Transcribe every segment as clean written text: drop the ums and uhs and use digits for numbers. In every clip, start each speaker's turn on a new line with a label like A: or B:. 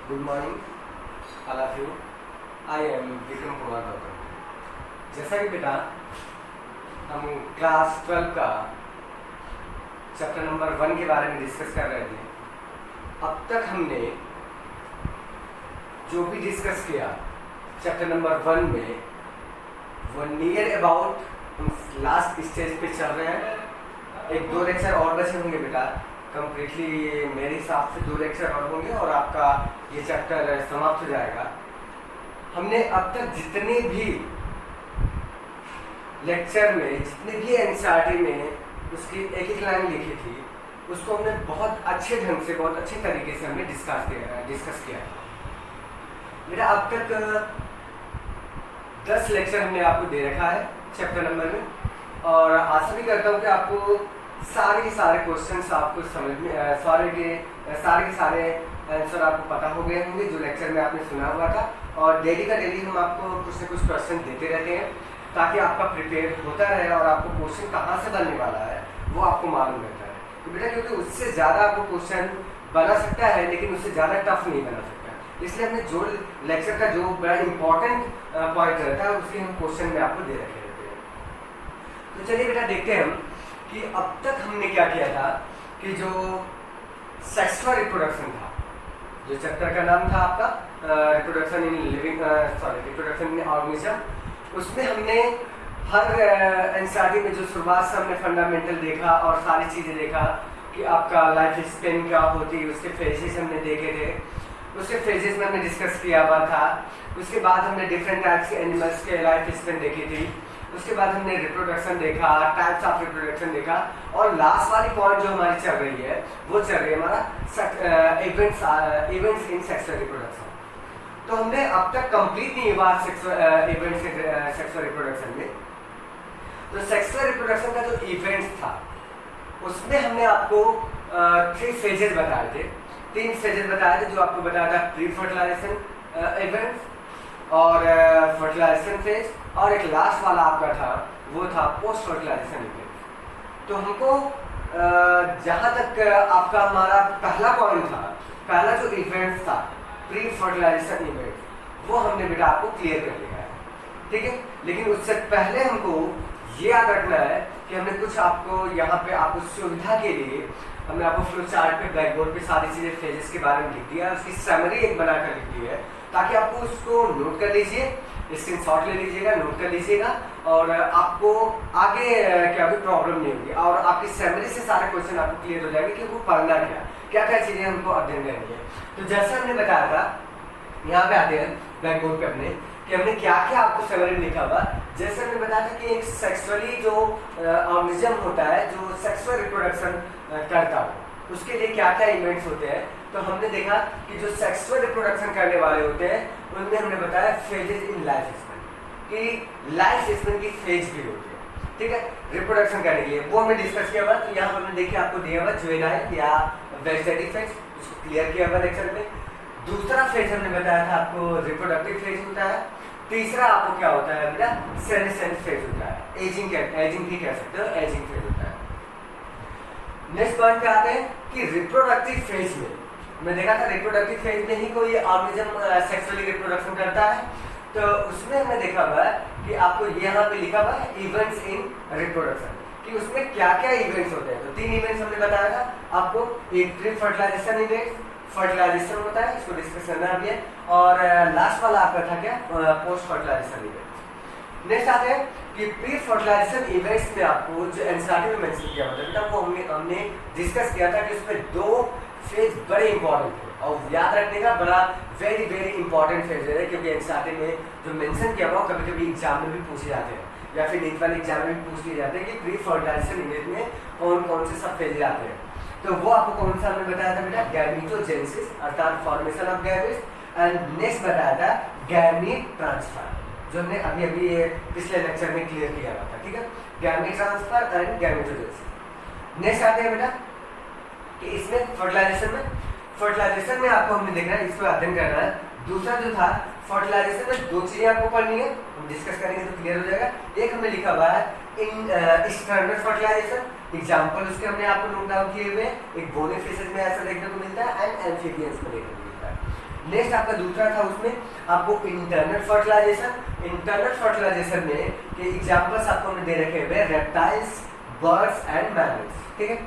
A: Good morning, all of you. I am Vikram Kumar Gautam. जैसा कि बेटा हम क्लास 12 का चैप्टर नंबर 1 के बारे में डिस्कस कर रहे थे। अब तक हमने जो भी डिस्कस किया चैप्टर नंबर 1 में वो नियर अबाउट हम लास्ट स्टेज पे चल रहे हैं। एक दो लेक्चर और बचे होंगे बेटा, कंप्लीटली मेरे हिसाब से 2 लेक्चर और होंगे और आपका ये चैप्टर समाप्त हो जाएगा। हमने अब तक जितने भी लेक्चर में जितने भी एनसीईआरटी में उसकी एक एक लाइन लिखी थी उसको हमने बहुत अच्छे ढंग से बहुत अच्छे तरीके से हमने डिस्कस किया बेटा। अब तक 10 लेक्चर हमने आपको दे रखा है चैप्टर नंबर में और आशा भी करता हूँ कि आपको सारे के सारे क्वेश्चंस आपको समझ में सारे के सारे आंसर आपको पता हो गए होंगे जो लेक्चर में आपने सुना हुआ था। और डेली का डेली हम आपको कुछ न कुछ क्वेश्चन देते रहते हैं ताकि आपका प्रिपेयर होता रहे और आपको क्वेश्चन कहाँ से बनने वाला है वो आपको मालूम रहता है। तो बेटा क्योंकि उससे ज़्यादा आपको क्वेश्चन बना सकता है लेकिन उससे ज़्यादा टफ नहीं बना सकता, इसलिए हमने जो लेक्चर का जो बड़ा इंपॉर्टेंट पॉइंट रहता है उसके हम क्वेश्चन में आपको दे रखे रहते हैं। तो चलिए बेटा देखते हैं हम कि अब तक हमने क्या किया था कि जो सेक्सुअल रिप्रोडक्शन था, जो चैप्टर का नाम था आपका reproduction in living reproduction in organism, उसमें हमने हर एनसीईआरटी में जो शुरुआत से हमने फंडामेंटल देखा और सारी चीज़ें देखा कि आपका लाइफ स्पेन क्या होती है, उसके फेजेस हमने देखे थे, उसके फेजेस में हमने डिस्कस किया हुआ था। उसके बाद हमने डिफरेंट टाइप्स के एनिमल्स के लाइफ स्पेन देखी थी। उसके बाद हमने रिप्रोडक्शन देखा, टाइप्स ऑफ रिप्रोडक्शन देखा और लास्ट वाली पॉइंट जो हमारी चल रही है वो चल रही है हमारा इवेंट्स इन सेक्सुअल रिप्रोडक्शन। तो हमने अब तक कंप्लीट नहीं हुआ इवेंट्स इन सेक्सुअल रिप्रोडक्शन में। तो सेक्सुअल रिप्रोडक्शन का जो इवेंट्स था उसमें हमने आपको 3 फेजेस बताए थे, 3 फेजेस बताए थे जो आपको बताया था प्री फर्टिलाइजेशन इवेंट्स और फर्टिलाइजेशन फेज और एक लास्ट वाला आपका था वो था पोस्ट फर्टिलाइजेशन इवेंट। तो हमको जहाँ तक आपका हमारा पहला पॉइंट था, पहला जो इवेंट था प्री फर्टिलाइजेशन इवेंट, वो हमने बेटा आपको क्लियर कर लिया है, ठीक है। लेकिन उससे पहले हमको ये याद रखना है कि हमने कुछ आपको यहाँ पे आपको सुविधा के लिए हमने आपको फ्लो चार्ट पे ब्लैक बोर्ड पे सारी चीज़ें फेजेस के बारे में लिख दिया है, उसकी समरी एक बनाकर लिख दी है ताकि आपको उसको नोट कर लीजिए, स्क्रीनशॉट ले लीजिएगा, नोट कर लीजिएगा और आपको आगे क्या भी प्रॉब्लम नहीं होगी और आपकी समरी से सारे क्वेश्चन आपको क्लियर हो जाएंगे कि वो पढ़ना क्या क्या चीज़ें हमको अध्ययन करनी है। तो जैसे हमने बताया था यहाँ पे आते हैं ब्लैक बोर्ड पे अपने कि हमने क्या क्या आपको समरी में लिखा हुआ। जैसे हमने बताया था कि एक सेक्सुअली जो ऑर्गेनिज्म होता है जो सेक्सुअल रिप्रोडक्शन करता हो उसके लिए क्या क्या इवेंट्स होते हैं। तो हमने देखा कि जो सेक्सुअल रिप्रोडक्शन करने वाले होते हैं उनमें हमने बताया फेजेस इन लाइफ स्पेन, कि लाइफ स्पेन की फेज भी होती है, ठीक है, रिप्रोडक्शन करने के लिए वो हमने डिस्कस किया हुआ। तो यहाँ पर हमने देखिए आपको दिया हुआ जुवेनाइल या वेजिटेटिव फेज, उसको क्लियर किया हुआ लेक्चर में। दूसरा फेज हमने बताया था आपको रिप्रोडक्टिव फेज होता है। तीसरा आपको क्या होता है बेटा सेनेसेंट फेज होता है, एजिंग भी कह सकते हो, एजिंग फेज होता है। नेक्स्ट पॉइंट पे आते हैं कि रिप्रोडक्टिव फेज में हमने देखा था रिप्रोडक्टिव फेज में ही कोई ऑर्गेनिज्म सेक्सुअली रिप्रोडक्शन करता है। तो उसमें हमने देखा हुआ है कि आपको यहाँ पे लिखा हुआ है इवेंट्स इन रिप्रोडक्शन, कि उसमें क्या क्या इवेंट्स होते हैं। तो 3 इवेंट्स हमने बताया था आपको, एक प्री फर्टिलाइजेशन इवेंट, फर्टिलाइजेशन होता है इसको डिस्कस करना अभी है, और लास्ट वाला आपका था क्या पोस्ट फर्टिलाइजेशन इवेंट। नेक्स्ट आते हैं कि प्री फर्टिलाइजेशन इवेंट्स में आपको जो एनसीईआरटी में मेंशन किया हुआ था वो हमने डिस्कस किया था कि उसमें 2 फेज बड़े इंपॉर्टेंट थे और याद रखने का बड़ा वेरी वेरी इंपॉर्टेंट फेज है, क्योंकि एनसीईआरटी में जो मेंशन किया हुआ कभी कभी एग्जाम में भी पूछे जाते हैं या फिर नीट वाले एग्जाम में भी पूछ लिए जाते हैं कि प्री फर्टिलाइजेशन इवेंट में कौन कौन से सब फेज आते हैं। तो वो आपको कौन सा हमने बताया था बेटा गैमीटोजेनेसिस अर्थात formation of gametes, and next बताया था गैमीट ट्रांसफर जो हमने अभी अभी ये पिछले लेक्चर में क्लियर किया हुआ था, ठीक है, गैमीट ट्रांसफर एंड गैमीटोजेनेसिस। नेक्स्ट आते हैं बेटा कि इसमें फर्टिलाइजेशन में आपको हमने देखना है, इसको अध्ययन करना है। दूसरा जो था फर्टिलाइजेशन में 2 चीजें आपको पढ़नी है, हम डिस्कस करेंगे तो क्लियर हो जाएगा। एक हमने लिखा हुआ है इन स्टैंडर्ड फर्टिलाइजेशन, एग्जांपल उसके हमने आपको नोट डाउन किए हुए, एक बोने फिशेज में ऐसा देखने को मिलता है एंड एम्फीबियंस में देखने को मिलता है। नेक्स्ट आपका दूसरा था, उसमें आपको इंटरनल फर्टिलाइजेशन में के एग्जांपल्स आपको हमने दे रखे हुए रेप्टाइल्स, बर्ड्स एंड मैमल्स, ठीक है।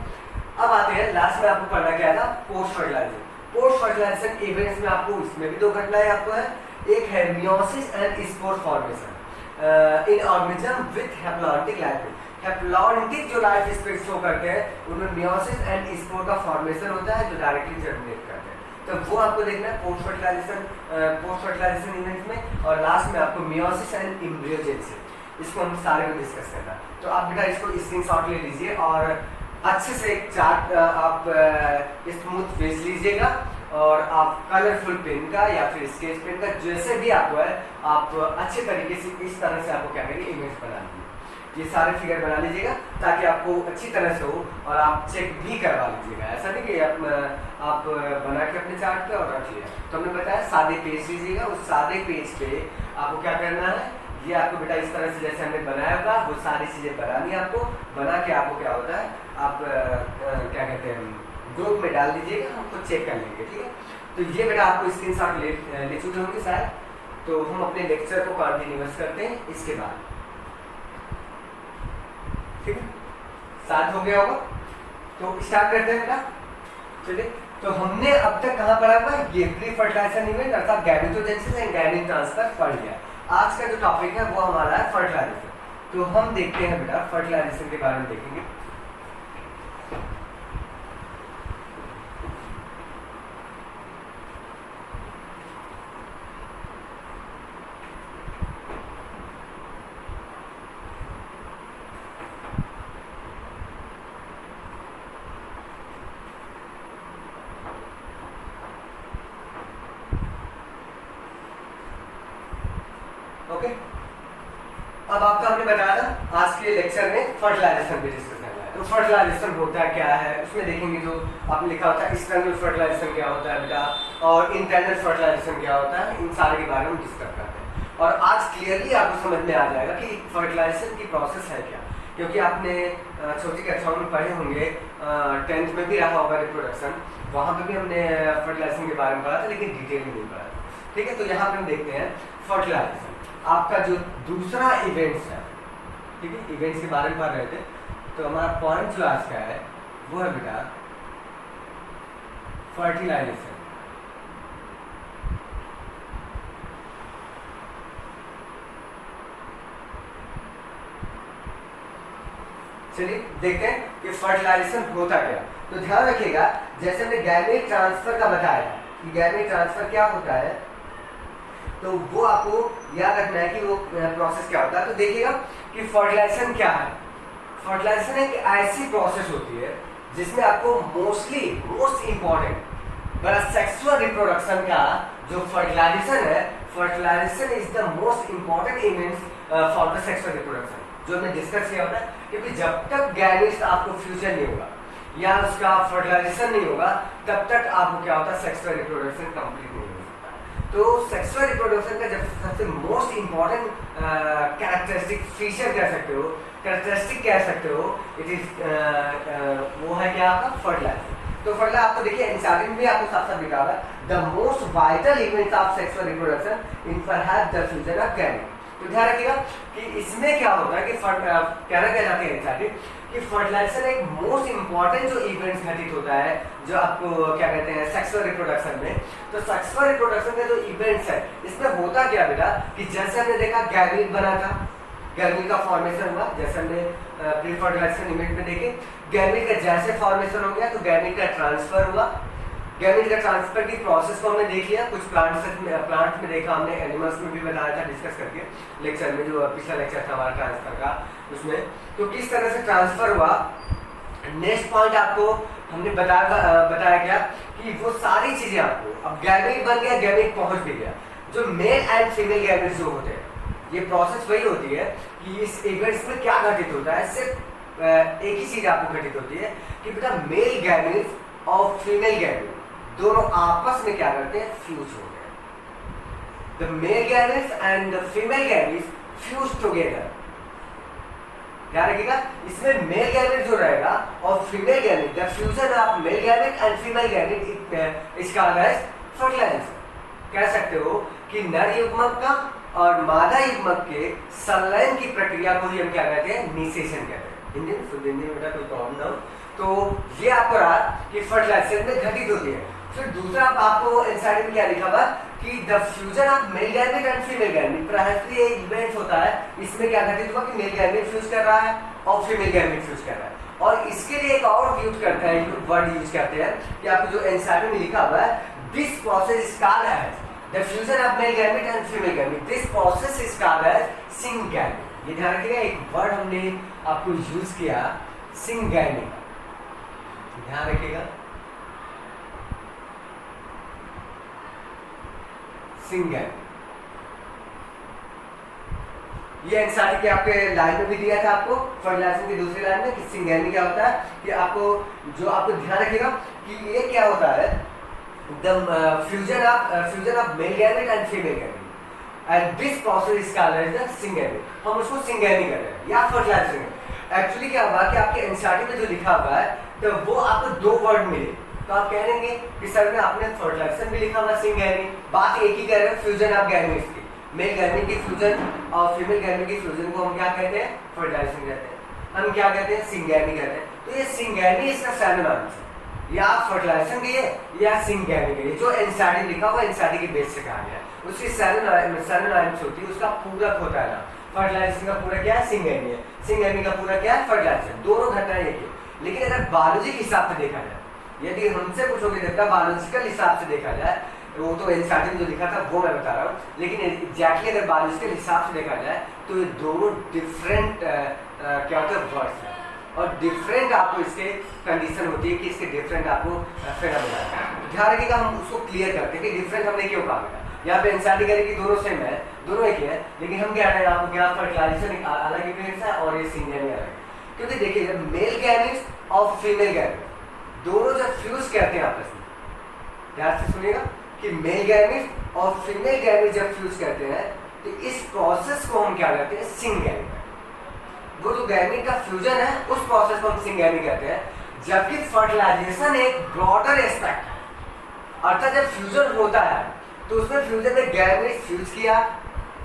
A: अब आते हैं लास्ट में आपको पढ़ना क्या था, पोस्ट फर्टिलाइजेशन इवेंट्स में आपको इसमें भी दो घटनाएं आपको है, एक है meiosis and spore formation in organism with haplontic life. Haplontic जो लाइफ स्पेस शो करते हैं उनमें मियोसिस एंड स्पोर का फॉर्मेशन होता है जो डायरेक्टली जर्मिनेट करते हैं, तो वो आपको देखना है पोस्ट फर्टिलाइजेशन इवेंट में। और लास्ट में आपको मियोसिस एंड एम्ब्रियोजेनेसिस, इसको हम सारे में डिस्कस करना। तो आप बेटा इसको स्क्रीनशॉट ले लीजिए और अच्छे से एक चार्ट आप स्मूथ फेस लीजिएगा और आप कलरफुल पेन का या फिर स्केच पेन का जैसे भी आपको है आप अच्छे तरीके से इस तरह से आपको क्या करेंगे इमेज बना लीजिए, ये सारे फिगर बना लीजिएगा ताकि आपको अच्छी तरह से हो और आप चेक भी करवा लीजिएगा। ऐसा नहीं कि आप बना के अपने चार्ट पे और रख लिया। तो हमने बताया सादे पेज लीजिएगा, उस सादे पेज पे आपको क्या करना है, ये आपको बेटा इस तरह से जैसे हमने बनाया होगा वो सारी चीज़ें बनानी है आपको। बना के आपको क्या होता है आप क्या कहते हैं ग्रुप में डाल दीजिएगा, हम तो चेक कर लेंगे, ठीक है। तो ये बेटा आपको स्क्रीनशॉट ले चुके होंगे शायद, तो हम अपने लेक्चर को कंटिन्यूअस करते हैं इसके बाद, ठीक है। साथ हो गया होगा तो स्टार्ट करते हैं बेटा, चलिए। तो हमने अब तक कहाँ पढ़ा हुआ है, ये प्री फर्टिलाइजेशन इवेंट अर्थात गैमेटोजेनेसिस एंड गैमीन ट्रांसफर पढ़ लिया। आज का जो टॉपिक है वो हमारा है फर्टिलाइजेशन। तो हम देखते हैं बेटा फर्टिलाइजेशन के बारे में देखेंगे। ओके, अब आपको हमने बताया था आज के लेक्चर में फर्टिलाइजेशन पे डिस्कस करना है। तो फर्टिलाइजेशन होता है क्या है, उसमें देखेंगे जो आपने लिखा होता है एक्सटर्नल फर्टिलाइजेशन क्या होता है बेटा और इंटरनल फर्टिलाइजेशन क्या होता है, इन सारे के बारे में डिस्कस करते हैं। और आज क्लियरली आपको समझ में आ जाएगा कि फर्टिलाइजेशन की प्रोसेस है क्या, क्योंकि आपने छोटी कक्षाओं में पढ़े होंगे, 10th में भी रहा होगा रिप्रोडक्शन, वहाँ पर भी हमने फर्टिलाइजेशन के बारे में पढ़ा था लेकिन डिटेल में नहीं पढ़ा था, ठीक है। तो यहाँ पर हम देखते हैं फर्टिलाइजेशन आपका जो दूसरा इवेंट्स है, ठीक है। इवेंट्स के बारे में पढ़ रहे थे, तो हमारा पॉइंट जो आज का है वो है बेटा फर्टिलाइजेशन। चलिए देखते हैं कि फर्टिलाइजेशन होता क्या। तो ध्यान रखिएगा जैसे हमने गैमेट ट्रांसफर का बताया कि गैमेट ट्रांसफर क्या होता है, तो वो आपको याद रखना है कि वो प्रोसेस क्या होता है। तो देखिएगा कि फर्टिलाइजेशन क्या है। फर्टिलाइजेशन एक ऐसी प्रोसेस होती है जिसमें आपको मोस्ट इम्पॉर्टेंट बड़ा सेक्सुअल रिप्रोडक्शन का जो फर्टिलाइजेशन है, fertilisation is the most important event for the sexual reproduction, जो हमने डिस्कस किया होता है। क्योंकि जब तक गैमेट्स आपको फ्यूचर नहीं होगा या उसका फर्टिलाइजेशन नहीं होगा तब तक आपको क्या होता है सेक्सुअल रिप्रोडक्शन कंप्लीट नहीं हो सकता। तो सेक्सुअल रिप्रोडक्शन का जब सबसे मोस्ट इम्पॉर्टेंट कैरेक्टरिस्टिक फीचर कह सकते हो, कैरेक्टरिस्टिक कह सकते हो, इट इज वो है क्या आपका फर्टिलाइजेशन। तो फर्टिलाइजेशन आपको देखिए एनसीईआरटी में भी आपको साफ साफ लिखा हुआ है the most vital event of sexual reproduction in perhaps the fusion of gamete. तो ध्यान रखिएगा कि इसमें क्या होता है कि कहना क्या चाहते हैं एनसीईआरटी कि फर्टिलाइजेशन एक मोस्ट इम्पॉर्टेंट जो इवेंट घटित होता है जो आपको क्या कहते हैं सेक्सुअल रिप्रोडक्शन में। तो सेक्सुअल रिप्रोडक्शन के जो इवेंट्स है इसमें होता क्या बेटा कि जैसे हमने देखा गैमीट बना था, गैमीट का फॉर्मेशन हुआ, जैसे हमने प्री फर्टिलाइजेशन इवेंट में देखे गैमीट का जैसे फॉर्मेशन हो गया तो गैमीट का ट्रांसफर हुआ। गैमीट का ट्रांसफर की प्रोसेस को हमने देख लिया, कुछ प्लांट्स में देखा हमने, एनिमल्स में भी बताया था डिस्कस करके लेक्चर में, जो पिछला लेक्चर था हमारा ट्रांसफर का उसमें, तो किस तरह से ट्रांसफर हुआ। नेक्स्ट पॉइंट आपको हमने बताया क्या कि वो सारी चीजें आपको, अब गैमीट बन गया, गैमीट पहुंच भी गया, जो मेल एंड फीमेल गैमीट जो होते हैं ये प्रोसेस वही होती है कि इस इवेंट्स में क्या घटित होता है, सिर्फ एक ही चीज आपको घटित होती है कि बेटा मेल गैमीट और फीमेल गैमीट दोनों आपस में क्या करते हैं फ्यूज हो गए। The male gametes and the female gametes fuse together. ध्यान रखिएगा इसमें मेल गैमेट जो रहेगा और female gamete, the fusion of male gamete and female gamete is called as fertilisation. कह सकते हो कि नर युग्मक का और मादा युग्मक के संलयन की प्रक्रिया को ही हम क्या कहते हैं, निषेचन कहते हैं। हिंदी में बेटा कोई प्रॉब्लम ना हो। तो ये आपको रहा कि फर्टिलाइजेशन में घटित होती है। फिर दूसरा आपको एनसाइड में क्या लिखा हुआ कि the fusion of male gamete and female gamete, प्रायः एक इवेंट होता है, इसमें क्या घटित हुआ कि मेल गैमेट फ्यूज कर रहा है और फीमेल गैमेट फ्यूज कर रहा है। और इसके लिए एक और यूज करते हैं, वर्ड यूज करते हैं कि आपको जो एनसाइड में लिखा हुआ है, this process is called as the fusion of male gamete and female gamete, this process is called as syngamy. ये ध्यान रखिएगा, एक वर्ड हमने आपको यूज किया सिंगैमी, ध्यान रखिएगा सिंगैमी। ये एनसाइड के आपके लाइन में भी दिया था आपको, फर्टिलाइजेशन की दूसरी लाइन में कि सिंगैमी क्या होता है, कि आपको ध्यान रखिएगा कि ये क्या होता है, the fusion of male gamete and female gamete and this process is called as the syngamy. हम उसको सिंगैमी कर रहे हैं या फर्टिलाइजेशन। एक्चुअली क्या हुआ कि आपके एनसीईआरटी में जो लिखा हुआ है तो वो आपको दो वर्ड मिले, तो आप कह देंगे कि सर में आपने फर्टिलाइजेशन भी लिखा हुआ सिंगैमी, बात एक ही कह रहे हैं, फ्यूजन ऑफ गैमेट्स की, मेल गैमेट की फ्यूजन और फीमेल गैमेट की फ्यूजन को हम क्या कहते हैं, फर्टिलाइजेशन कहते हैं, हम क्या कहते हैं, सिंगैमी कहते हैं। तो ये सिंगैमी इसका सिनोनिम्स है, या फर्टिलाइजेशन की है या सिंगैमी की है, जो एनसीईआरटी लिखा हुआ एनसीईआरटी के बेस से कहा गया है, उसकी सिनोनिम्स होती है, उसका पूरक होता है ना। फर्टिलाइजेशन का पूरा क्या है, सिंगैमी है, सिंगैमी का पूरा क्या है, फर्टिलाइजेशन। दोनों घटनाएं एक है, लेकिन अगर बायोलॉजी के हिसाब से देखा जाए, यदि हमसे पूछोगे जब बायोलॉजिकल हिसाब से देखा जाए, वो तो एनसीईआरटी में जो लिखा था वो मैं बता रहा हूँ, लेकिन एग्जैक्टली अगर बायोलॉजिकल हिसाब से देखा जाए तो ये दोनों डिफरेंट क्या होते हैं, वर्ड्स हैं, और डिफरेंट आपको इसके कंडीशन होती है कि इसके डिफरेंट आपको फेनोमेना है। ध्यान रखिएगा, हम उसको क्लियर करते हैं कि डिफरेंट हमने क्यों कहा। यहाँ पे एनसीईआरटी कह रही कि दोनों सेम है, दोनों एक ही है, लेकिन हम क्या कह रहे हैं आपको, क्या फर्टिलाइजेशन अलग इवेंट्स है और ये सिंगैमी अलग है। क्योंकि देखिए जब मेल गैमेट्स और फीमेल गैमेट्स दोनों जब फ्यूज करते हैं आपस में, ध्यान से सुनिएगा कि मेल गैमेट्स और फीमेल गैमेट्स जब फ्यूज करते हैं तो इस प्रोसेस को हम क्या कहते हैं, सिंगैमी। वो जो गैमेट का फ्यूजन है उस प्रोसेस को हम सिंगैमी कहते हैं, जबकि फर्टिलाइजेशन एक ब्रॉडर एस्पेक्ट है, अर्थात जब फ्यूजन होता है तो उसमें फ्यूजन में गैमेट फ्यूज किया,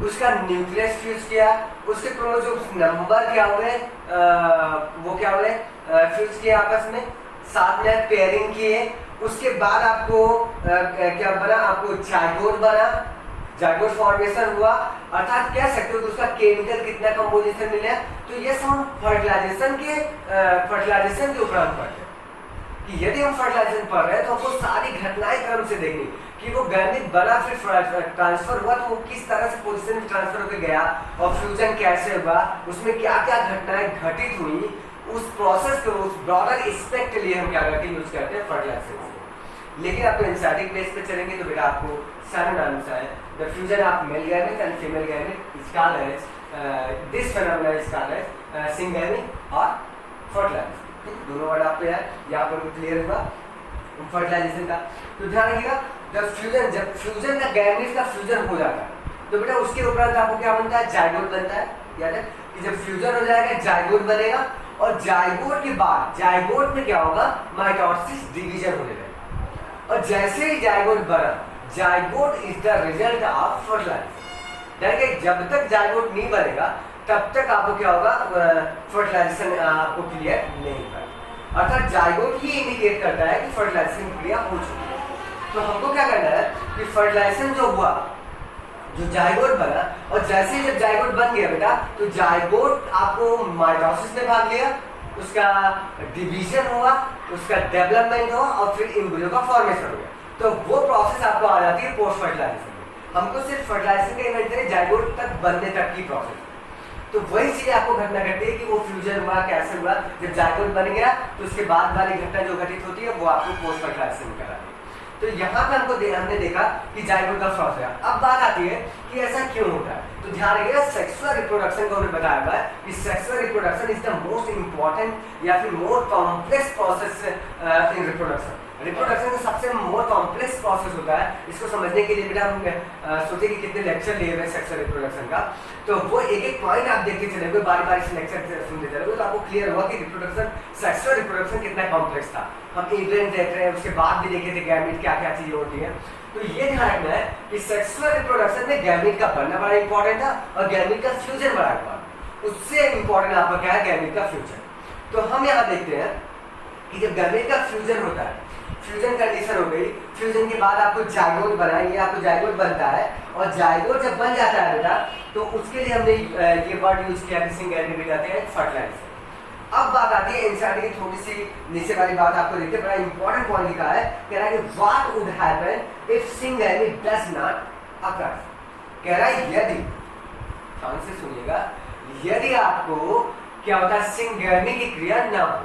A: उसका न्यूक्लियस फ्यूज किया, उसके क्रोमोसोम्स नंबर क्या हुए, वो क्या हुए, फ्यूज किया आपस में, साथ में पेयरिंग किए, उसके बाद आपको क्या बना, आपको जाइगोट बना, जाइगोट फॉर्मेशन हुआ, अर्थात कह सकते हो कि उसका केमिकल कितना कंपोजिशन मिला। तो ये सब हम फर्टिलाइजेशन के उपरांत पढ़ते हैं कि यदि हम फर्टिलाइजेशन पढ़ रहे हैं तो हमको सारी घटनाएं क्रम से देखनी कि वो गैमेट बना, फिर ट्रांसफर हुआ तो वो किस तरह से पोजीशन में ट्रांसफर होकर गया और फ्यूजन कैसे हुआ, उसमें क्या क्या घटनाएं घटित हुई, उस प्रोसेस को, उस ब्रॉडर एस्पेक्ट के लिए हम क्या करते हैं, यूज करते हैं फर्टिलाइजेशन। लेकिन आपको एनसीईआरटी बेस पे चलेंगे तो बेटा आपको सिनोनिम्स है, the fusion of male gamete and female gamete is called as this phenomena is called as syngamy और फर्टिलाइजेशन। दोनों वर्ड आप पे है, यहाँ पर क्लियर हुआ फर्टिलाइजेशन का। तो ध्यान रखिएगा जब फ्यूजन का गैमेट का फ्यूजन हो जाता है तो बेटा उसके उपरांत आपको क्या बनता है, जाइगोट बनता है। याद है कि जब फ्यूजन हो जाएगा जाइगोट बनेगा, और जाइगोट के बाद जाइगोट में क्या होगा, माइटोसिस डिवीजन होने लगेगा, और जैसे ही जाइगोट बना, zygote is the result of fertilisation. जब तक जाइगोट नहीं बनेगा तब तक आपको क्या होगा, फर्टिलाइजेशन आपको क्लियर नहीं होगा, अर्थात जाइगोट ही इंडिकेट करता है कि फर्टिलाइजेशन क्रिया हो चुकी है। तो हमको क्या करना है कि फर्टिलाइजेशन जो हुआ, जो जाइगोट बना, और जैसे ही जब जाइगोट बन गया बेटा तो जाइगोट आपको माइटोसिस में भाग लिया, उसका डिवीजन हुआ, उसका डेवलपमेंट हुआ, और फिर एम्ब्रियो का फॉर्मेशन हो गया। तो वो प्रोसेस आपको आ जाती है पोस्ट फर्टिलाइजेशन में। हमको सिर्फ फर्टिलाइजेशन का इवेंट है, जाइगोट तक बनने तक की प्रोसेस। तो वही चीज आपको घटना घटती है कि वो फ्यूजन हुआ, कैसे हुआ, जब जाइगोट बन गया तो उसके बाद वाली घटना जो घटित होती है वो आपको पोस्ट फर्टिलाइजेशन में कराती है। तो यहाँ पे हमने देखा कि जाइगोट का फ्रॉस है। अब बात आती है कि ऐसा क्यों होता है, तो ध्यान रखिएगा सेक्सुअल रिप्रोडक्शन को हमने बताया हुआ है कि sexual reproduction is the most important या फिर more complex process in reproduction. Reproduction का सबसे मोर कॉम्प्लेक्स प्रोसेस होता है। इसको समझने के लिए बेटा हम सोचे कि कितने लेक्चर लिए हुए सेक्सुअल रिप्रोडक्शन का, तो वो एक एक पॉइंट आप देखते चले गए, बारी बारी से लेक्चर सुनते चले गए, तो आपको क्लियर हुआ कि रिप्रोडक्शन, सेक्सुअल रिप्रोडक्शन कितना कॉम्प्लेक्स था। हम इवेंट देख रहे हैं, उसके बाद भी देखे थे गैमेट क्या क्या चीजें होती है। तो ये ध्यान रखना है कि सेक्सुअल रिप्रोडक्शन में गैमेट का बनना बड़ा इंपॉर्टेंट था और गैमेट का फ्यूजन बड़ा इंपॉर्टेंट। उससे इंपॉर्टेंट आपका क्या है, गैमेट का फ्यूजन। तो हम यहाँ देखते हैं कि जब गैमेट का फ्यूजन होता है, फ्यूजन कंडीशन हो गई, फ्यूजन के बाद आपको जाइगोट बना, ये आपको जाइगोट बनता है, और जाइगोट जब बन जाता है बेटा तो उसके लिए हमने ये वर्ड यूज किया कि सिंगुलरिटी में जाते हैं फर्टिलाइजर। अब बात आती है एनसीईआरटी की थोड़ी सी नीचे वाली बात आपको देखते, बड़ा इंपॉर्टेंट पॉइंट लिखा है, कह रहा है कि what would happen if singularity does not occur. कह रहा है यदि, ध्यान से सुनिएगा, यदि आपको क्या होता है, सिंगुलरिटी की क्रिया ना हो,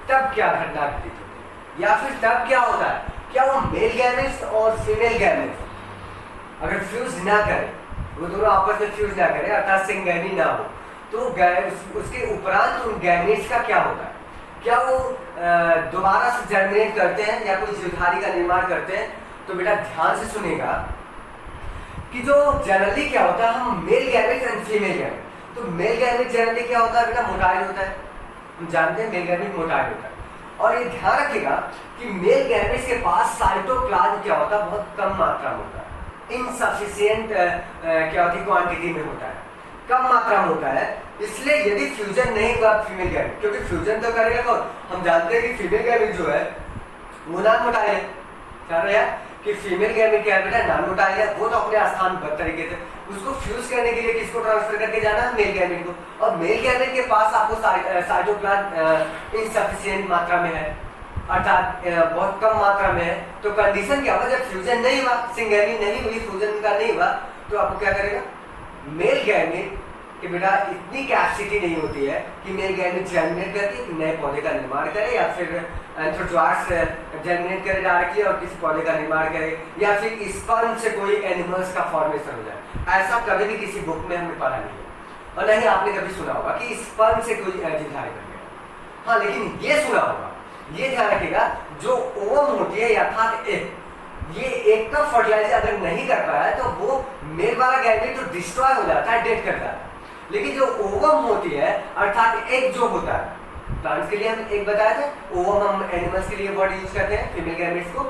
A: तब क्या घटना घटित होती है, या फिर तब क्या होता है, क्या वो मेल गैमेट्स और फीमेल गैमेट्स अगर फ्यूज ना करे, वो दोनों आपस में फ्यूज ना करे, अर्थात सिंगुलरिटी ना हो, तो उसके उपरांत उन गैमेट्स का क्या होता है, क्या वो दोबारा से जर्मिनेट करते हैं या कोई जीवधारी का निर्माण करते हैं। तो बेटा ध्यान से सुनेगा कि जो जनरली क्या होता है, हम mail gametes and female gamete, तो मेल गैमेट जनरली क्या होता है बेटा, मोटाइल होता है, हम जानते हैं मेल गैमेट मोटाइल होता है। और ये ध्यान रखिएगा कि मेल गैमेट्स के पास साइटोप्लाज्म क्या होता है, बहुत कम मात्रा में होता है, इनसफिशिएंट क्या होती है, क्वांटिटी में होता है, कम मात्रा में होता है। इसलिए यदि फ्यूजन नहीं हुआ फीमेल गैमेट, क्योंकि फ्यूजन तो करेगा कौन, हम जानते हैं कि फीमेल गैमेट जो है वो नॉन मोटाइल है, क्या रहा कि फीमेल गैमेट क्या है बेटा, नॉन मोटाइल है, वो तो अपने स्थान पर तरीके से उसको फ्यूज करने के लिए किसको ट्रांसफर करके जाना है, मेल गैमेट को, और मेल गैमेट के पास आपको साइटोप्लाज्म इनसफिशिएंट मात्रा में है, अर्थात बहुत कम मात्रा में है। तो कंडीशन क्या होगा, जब फ्यूजन नहीं हुआ, सिंगुलरिटी नहीं हुई, फ्यूजन का नहीं हुआ, तो आपको क्या करेगा, मेल गैमेट कि बेटा इतनी कैपेसिटी नहीं होती है कि मेल गैमेट जर्मिनेट करके नए पौधे का निर्माण करे, या फिर एंथ्रोजोआइट्स जर्मिनेट करे डायरेक्टली और किसी पौधे का निर्माण करे, या फिर स्पर्म से कोई एनिमल्स का फॉर्मेशन हो जाए। ऐसा कभी भी किसी बुक में हमने पढ़ा नहीं है, और नहीं आपने कभी सुना होगा कि स्पर्म से कोई जीवधारी बन गया। हाँ, लेकिन ये सुना होगा, ये ध्यान रखिएगा, जो ओवम होती है अर्थात एग, ये एक का फर्टिलाइजर अगर नहीं कर पाया तो वो मेल वाला गैमेट तो डिस्ट्रॉय हो जाता है, डेड कर जाता है। लेकिन जो ओवम होती है अर्थात एग जो होता है, प्लांट्स के लिए हम एग बताया था, ओवम हम एनिमल्स के लिए वर्ड यूज करते हैं फीमेल गैमेट्स को,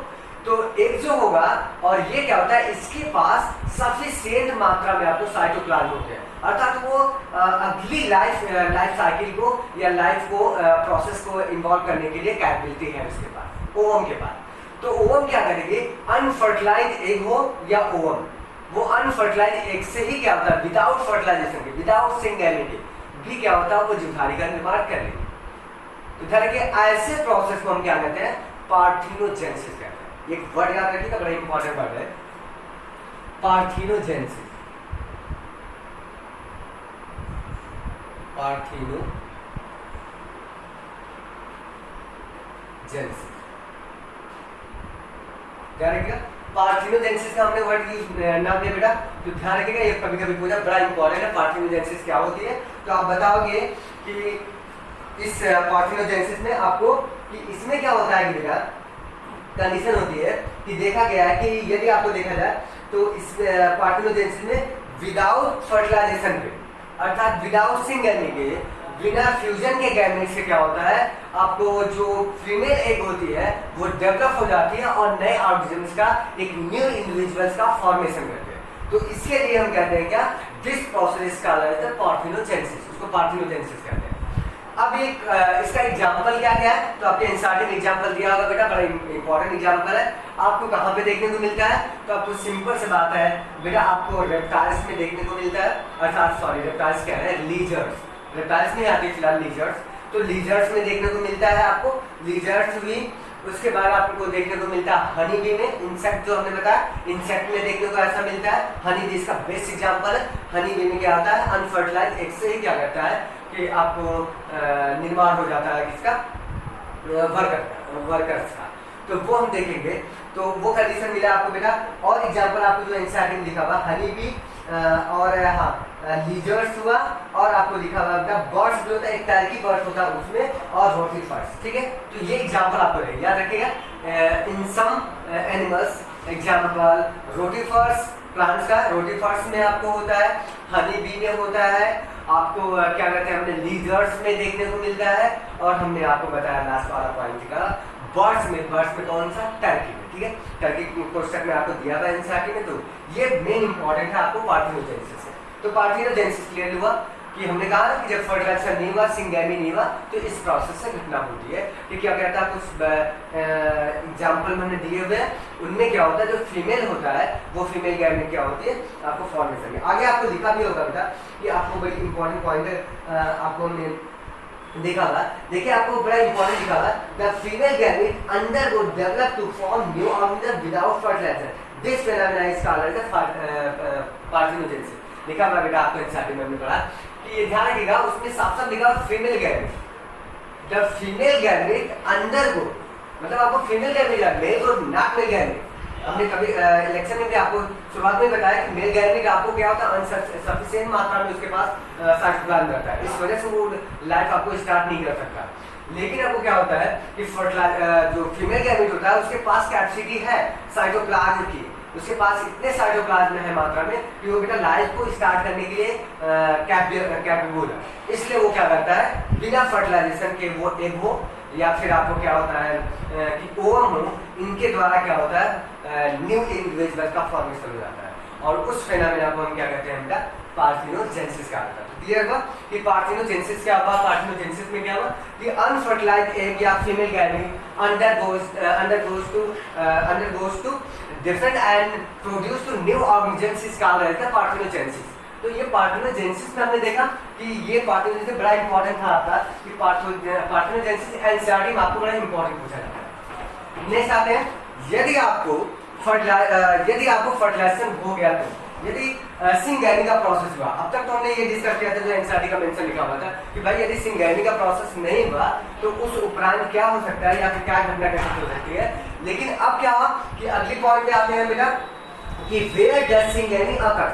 A: तो एग जो होगा, और ये क्या होता है, इसके पास सफिशिएंट मात्रा में आपको साइटोप्लाज्म होते हैं, अर्थात वो अगली लाइफ साइकिल को या लाइफ को प्रोसेस को इन्वॉल्व करने के लिए कैपेबिलिटी है उसके पास, ओवम के पास। तो ओवम क्या करेगी, अनफर्टिलाइज्ड एग हो या ओवम, वो अनफर्टिलाइज्ड एग से ही क्या होता है, विदाउट फर्टिलाइजेशन के, विदाउट सिंगुलरिटी भी क्या होता है, वो जीवधारी का निर्माण कर लेगी। तो ध्यान रखिए, ऐसे प्रोसेस को हम क्या कहते हैं, पार्थिनोजेनेसिस कहते हैं। एक वर्ड याद रखिएगा, बड़ा इंपॉर्टेंट वर्ड है, पार्थिनोजेनेसिस। पार्थिनोजेनेसिस, ध्यान रखिएगा, पार्थिनोजेनेसिस का हमने वर्ड यूज नाम दिया बेटा, तो ध्यान रखिएगा, ये कभी कभी पूछा, बड़ा इंपॉर्टेंट है, पार्थिनोजेनेसिस क्या होती है। तो आप बताओगे कि इस पार्थिनोजेनेसिस में आपको कि इसमें क्या होता है कि बेटा कंडीशन होती है कि देखा गया है कि यदि आपको देखा जाए तो इस पार्थिनोजेनेसिस में विदाउट फर्टिलाइजेशन के, अर्थात विदाउट सिंगुलरिटी के, बिना फ्यूजन के गैमेट से क्या होता है, आपको जो फीमेल एग होती है वो डेवलप हो जाती है और नए ऑर्गेनिजम्स का, एक न्यू इंडिविजुअल्स का फॉर्मेशन करते हैं। तो इसके लिए हम कहते हैं क्या, दिस प्रोसेस का पार्थिनोजेनेसिस, उसको पार्थिनोजेनेसिस कहते हैं। अब एक इसका एग्जांपल क्या क्या है, तो आपके एनसीईआरटी में एग्जांपल दिया होगा बेटा, बड़ा इंपॉर्टेंट एग्जांपल है, आपको कहाँ पे देखने को मिलता है, तो आपको सिंपल से बात है बेटा, आपको रेप्टाइल्स में देखने को मिलता है, अर्थात सॉरी रेप्टाइल्स क्या है, लीजर्स, रेप्टाइल्स नहीं आती फिलहाल लीजर्स, तो लीजर्स में देखने को मिलता है आपको, लीजर्स भी। उसके बाद आपको देखने को मिलता है हनी बी में, इंसेक्ट जो हमने बताया, इंसेक्ट में देखने को ऐसा मिलता है, हनी बी इसका बेस्ट एग्जांपल है। हनी बी में क्या होता है, अनफर्टिलाइज्ड एग से ही क्या करता है कि आपको निर्माण हो जाता है किसका, वर्कर्स का, तो वो हम देखेंगे। तो वो कंडीशन मिला आपको बेटा, और एग्जांपल आपको जो एनसीईआरटी में लिखा हुआ हनी बी और हाँ लीजर्स हुआ, और आपको लिखा हुआ था बर्ड्स जो होता है, एक टर्की बर्ड होता है उसमें, और रोटिफर्स। ठीक है, तो ये एग्जाम्पल आपको रहेगा, याद रखिएगा। In some animals example rotifers, plants का रोटिफर्स में आपको होता है, हनी बी में होता है, आपको क्या कहते हैं हमने लीजर्स में देखने को मिलता है, और हमने आपको बताया लास्ट वाला पॉइंट का बर्ड्स में कौन सा, टर्की में। ठीक है, टर्की क्वेश्चन में आपको दिया हुआ एनसीईआरटी में, तो ये मेन इंपॉर्टेंट है आपको पार्थिनोजेनेसिस से। तो पार्थिनोजेनेसिस क्लियर हुआ कि हमने कहा ना कि जब फर्टिलाइजेशन नहीं हुआ, सिंगेमी नहीं हुआ, तो इस प्रोसेस से घटना होती है। कि क्या कहता है, कुछ एग्जाम्पल मैंने दिए हुए हैं, उनमें क्या होता है, जो फीमेल होता है वो फीमेल गैमेट क्या होती है, आपको फॉर्मेशन में आगे आपको लिखा भी होगा बेटा, कि आपको बड़ी इंपॉर्टेंट पॉइंट आपको हमने देखा हुआ। देखिए आपको बड़ा इंपॉर्टेंट लिखा हुआ, the female gamete undergo develop to form new organism without fertilizer, this phenomena is called as parthenogenesis. लिखा हुआ बेटा आपको एनसीईआरटी में हमने पढ़ा कि ये ध्यान रखिएगा, उसमें साफ साफ लिखा हुआ female gamete, the female gamete undergo, मतलब आपको फीमेल गैमेट मेल और नॉट मेल गैमेट। हमने कभी इलेक्शन में भी आपको शुरुआत में बताया कि मेल गैमेट आपको क्या होता है, अनसफिशिएंट मात्रा में उसके पास साइटोप्लाज्म रहता है, इस वजह से वो लाइफ आपको स्टार्ट नहीं कर सकता। लेकिन आपको क्या होता है कि जो फीमेल गैमेट होता है उसके पास कैपेसिटी है साइटोप्लाज्म की, उसके पास इतने साइटोप्लाज्म है मात्रा में कि वो बेटा लाइफ को स्टार्ट करने के लिए कैपेबल है। इसलिए वो क्या करता है, बिना फर्टिलाइजेशन के वो एग हो, या फिर आपको क्या होता है कि ओवम हो, इनके द्वारा क्या होता है न्यू इंडिविजुअल का फॉर्मेशन हो जाता है, और उस फेनोमेना को हम क्या कहते हैं बेटा, पार्थिनोजेनेसिस कहा जाता है। तो क्लियर हुआ कि पार्थिनोजेनेसिस क्या हुआ, पार्थिनोजेनेसिस में क्या हुआ कि अनफर्टिलाइज्ड एग या female gamete undergoes to different and produce to new organisms is called as the parthenogenesis। तो ये पार्थिनोजेनेसिस में हमने देखा कि ये पार्थिनोजेनेसिस बड़ा इंपॉर्टेंट था आपका, कि पार्थिनोजेनेसिस एनसीईआरटी में आपको बड़ा इंपॉर्टेंट पूछा जाता है। नेक्स्ट आते हैं, यदि आपको फर्टिलाइजेशन हो गया, तो यदि सिंगेमी का प्रोसेस हुआ, अब तक तो हमने ये डिस्कस किया था जो एनसीईआरटी का मेंशन लिखा हुआ था कि भाई यदि सिंगेमी का प्रोसेस नहीं हुआ तो उस उपरांत क्या हो सकता है, या फिर क्या घटना कैसे हो सकती है। लेकिन अब क्या हुआ कि अगली पॉइंट पे आते हैं बेटा कि वेयर डज सिंगेमी अकर,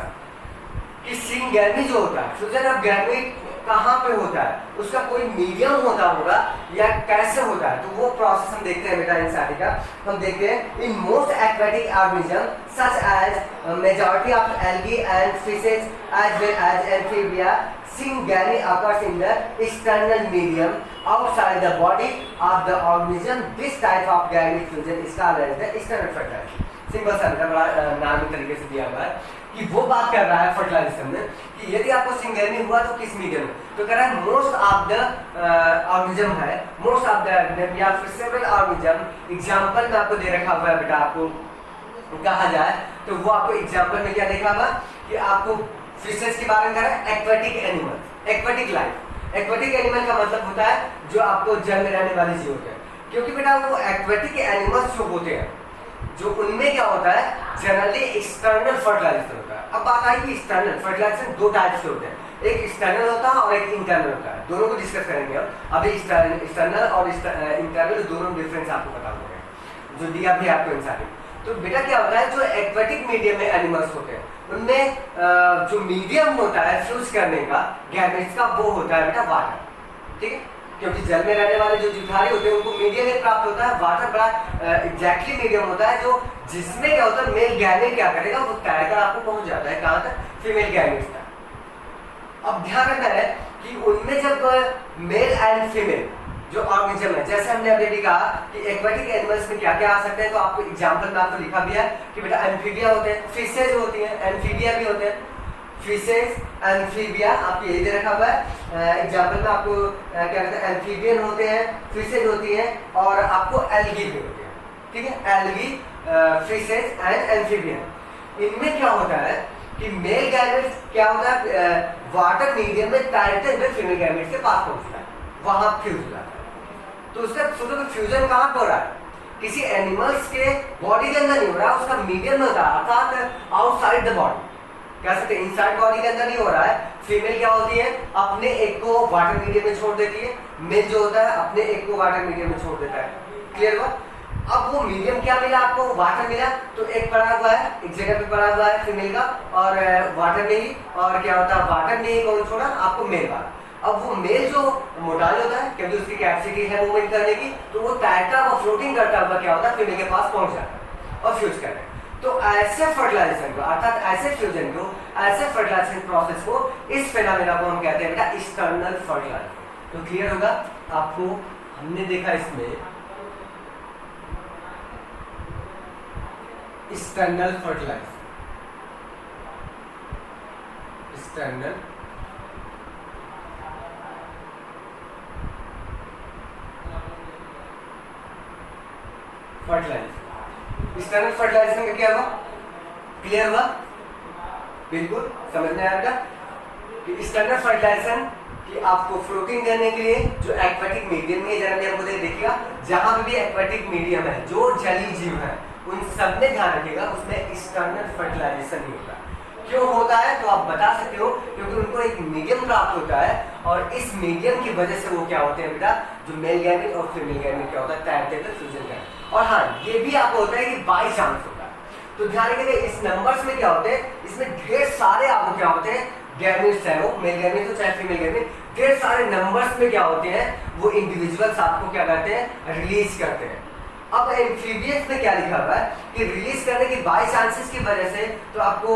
A: कि सिंगेमी जो होता है, फ्यूजन ऑफ गैमेट कहाँ पे होता है, उसका कोई मीडियम होता होगा या कैसे होता है, तो वो प्रोसेस हम देखते हैं बेटा एनसीईआरटी का। हम देखते हैं in most aquatic organism such as majority of algae and fishes as well as amphibia, syngamy occurs in the external medium outside the body of the organism। This type of gamete fusion is called as the external fertilization। Simple सा बेटा, बड़ा normal तरीके से दिया हुआ है कि वो बात कर रहा है फर्टिलाइजेशन में कि यदि आपको सिंगेमी हुआ तो किस मीडियम में, तो कह रहा है मोस्ट ऑफ द ऑर्गेनिज्म है, मोस्ट ऑफ द ऑर्गेनिज्म या फिर सेवरल ऑर्गेनिज्म। एग्जांपल में आपको दे रखा हुआ है बेटा, आपको कहा जाए तो वो आपको एग्जांपल में क्या देखा हुआ कि आपको फिशेस के बारे में कह रहा है, aquatic animal, aquatic life. Aquatic animal का मतलब होता है जो आपको जल में रहने वाले जीव होते हैं, क्योंकि बेटा वो एक्वेटिक एनिमल्स जो होते हैं, जो उनमें क्या होता है जनरली एक्सटर्नल फर्टिलाइजेशन होता है। अब बात आई कि एक्सटर्नल फर्टिलाइजेशन दो टाइप से होते हैं, एक एक्सटर्नल होता है और एक इंटरनल होता है। दोनों को डिस्कस करेंगे हम अभी। एक्सटर्नल और इंटरनल दोनों डिफरेंस आपको पता होगा जो दिया भी आपको इंसान। तो बेटा क्या होता है, जो एक्वेटिक मीडियम में एनिमल्स होते हैं उनमें जो मीडियम होता है फ्यूज करने का गैमेट्स का, वो होता है बेटा वाटर। ठीक है, क्योंकि जल में रहने वाले जो जीवधारी होते हैं उनको मीडियम में प्राप्त होता है वाटर, बड़ा एग्जैक्टली मीडियम होता है जो जिसमें क्या होता है मेल गैमेट क्या करेगा, वो तैरकर आपको पहुंच जाता है कहाँ तक, फीमेल गैमेट तक। अब ध्यान रखना है कि उनमें जब मेल एंड फीमेल जो ऑर्गेनिज्म है, जैसे हमने अभी भी कहा कि एक्वेटिक एनिमल्स में क्या क्या आ सकते हैं, तो आपको एग्जांपल में आपको लिखा भी है कि बेटा एम्फीबिया होते हैं, फिशेज होती हैं, एम्फीबिया भी होते हैं, फिशेज एम्फीबिया आपको यही दे रखा हुआ है। एग्जांपल में आपको क्या कहते हैं, एम्फीबियन होते हैं, फिशेज होती हैं, और आपको एल्गी भी होती है। ठीक है, एल्गी, फिशेज एंड एम्फीबियन। इनमें क्या होता है कि मेल गैमेट क्या होता है, वाटर मीडियम में तैरते हुए फीमेल गैमेट के पास पहुंचता है, वहां फ्यूज हो जाता है। तो उसका सोचो कि फ्यूजन कहाँ हो रहा है, किसी एनिमल्स के बॉडी के अंदर नहीं हो रहा, उसका मीडियम में होता है, अर्थात आउटसाइड द बॉडी, कह सकते हैं इनसाइड बॉडी के अंदर नहीं हो रहा है। फीमेल क्या होती है, अपने एक को वाटर मीडियम में छोड़ देती है, मेल जो होता है अपने एक को वाटर मीडियम में छोड़ देता है। क्लियर हुआ। अब वो मीडियम क्या मिला आपको, वाटर मिला, तो एक पड़ा हुआ है, एक जगह पे पड़ा हुआ है फीमेल का, और वाटर में ही, और क्या होता है वाटर में ही कौन छोड़ा आपको मेल वाला। अब वो मेल जो मोटाइल होता है क्योंकि उसकी कैपेसिटी है मूवमेंट करने की, तो वो तैरता हुआ फ्लोटिंग करता हुआ क्या होता है फीमेल के पास पहुंच जाता है और फ्यूज करता है। तो ऐसे फर्टिलाइजेशन को, अर्थात ऐसे फ्यूजन को, ऐसे फर्टिलाइजेशन प्रोसेस को, इस फेनोमेना को हम कहते हैं बेटा एक्सटर्नल फर्टिलाइजेशन। तो क्लियर होगा आपको, हमने देखा इसमें external fertilisation, external fertilisation. External fertilisation का क्या हुआ, क्लियर हुआ, बिल्कुल समझ में आएगा कि एक्सटर्नल फर्टिलाइजेशन कि आपको फ्लोटिंग करने के लिए जो एक्वेटिक मीडियम में, जरा हमको देखिएगा जहां पे भी एक्वेटिक मीडियम है, जो जलीय जीव है, उन सब में ध्यान रखिएगा उसमें एक्सटर्नल फर्टिलाइजेशन ही होता है। क्यों होता है तो आप बता सकते हो, क्योंकि उनको एक मीडियम प्राप्त होता है और इस मीडियम की वजह से वो क्या होते हैं बेटा, जो मेल गैमेट और फीमेल गैमेट क्या होता है तैरते हुए फ्यूजन करते हैं। और हाँ, ये भी आपको होता है कि बाई चांस होता है। तो ध्यान रखिएगा इस नंबर्स में क्या होते हैं, इसमें ढेर सारे आपको क्या होते हैं गैमेट्स है, वो मेल गैमेट हो चाहे फीमेल गैमेट, ढेर सारे नंबर्स में क्या होते हैं वो इंडिविजुअल्स आपको क्या करते हैं रिलीज करते हैं। अब एम्फीबियंस में क्या लिखा हुआ है कि रिलीज करने की बाई चांसेस की वजह से, तो आपको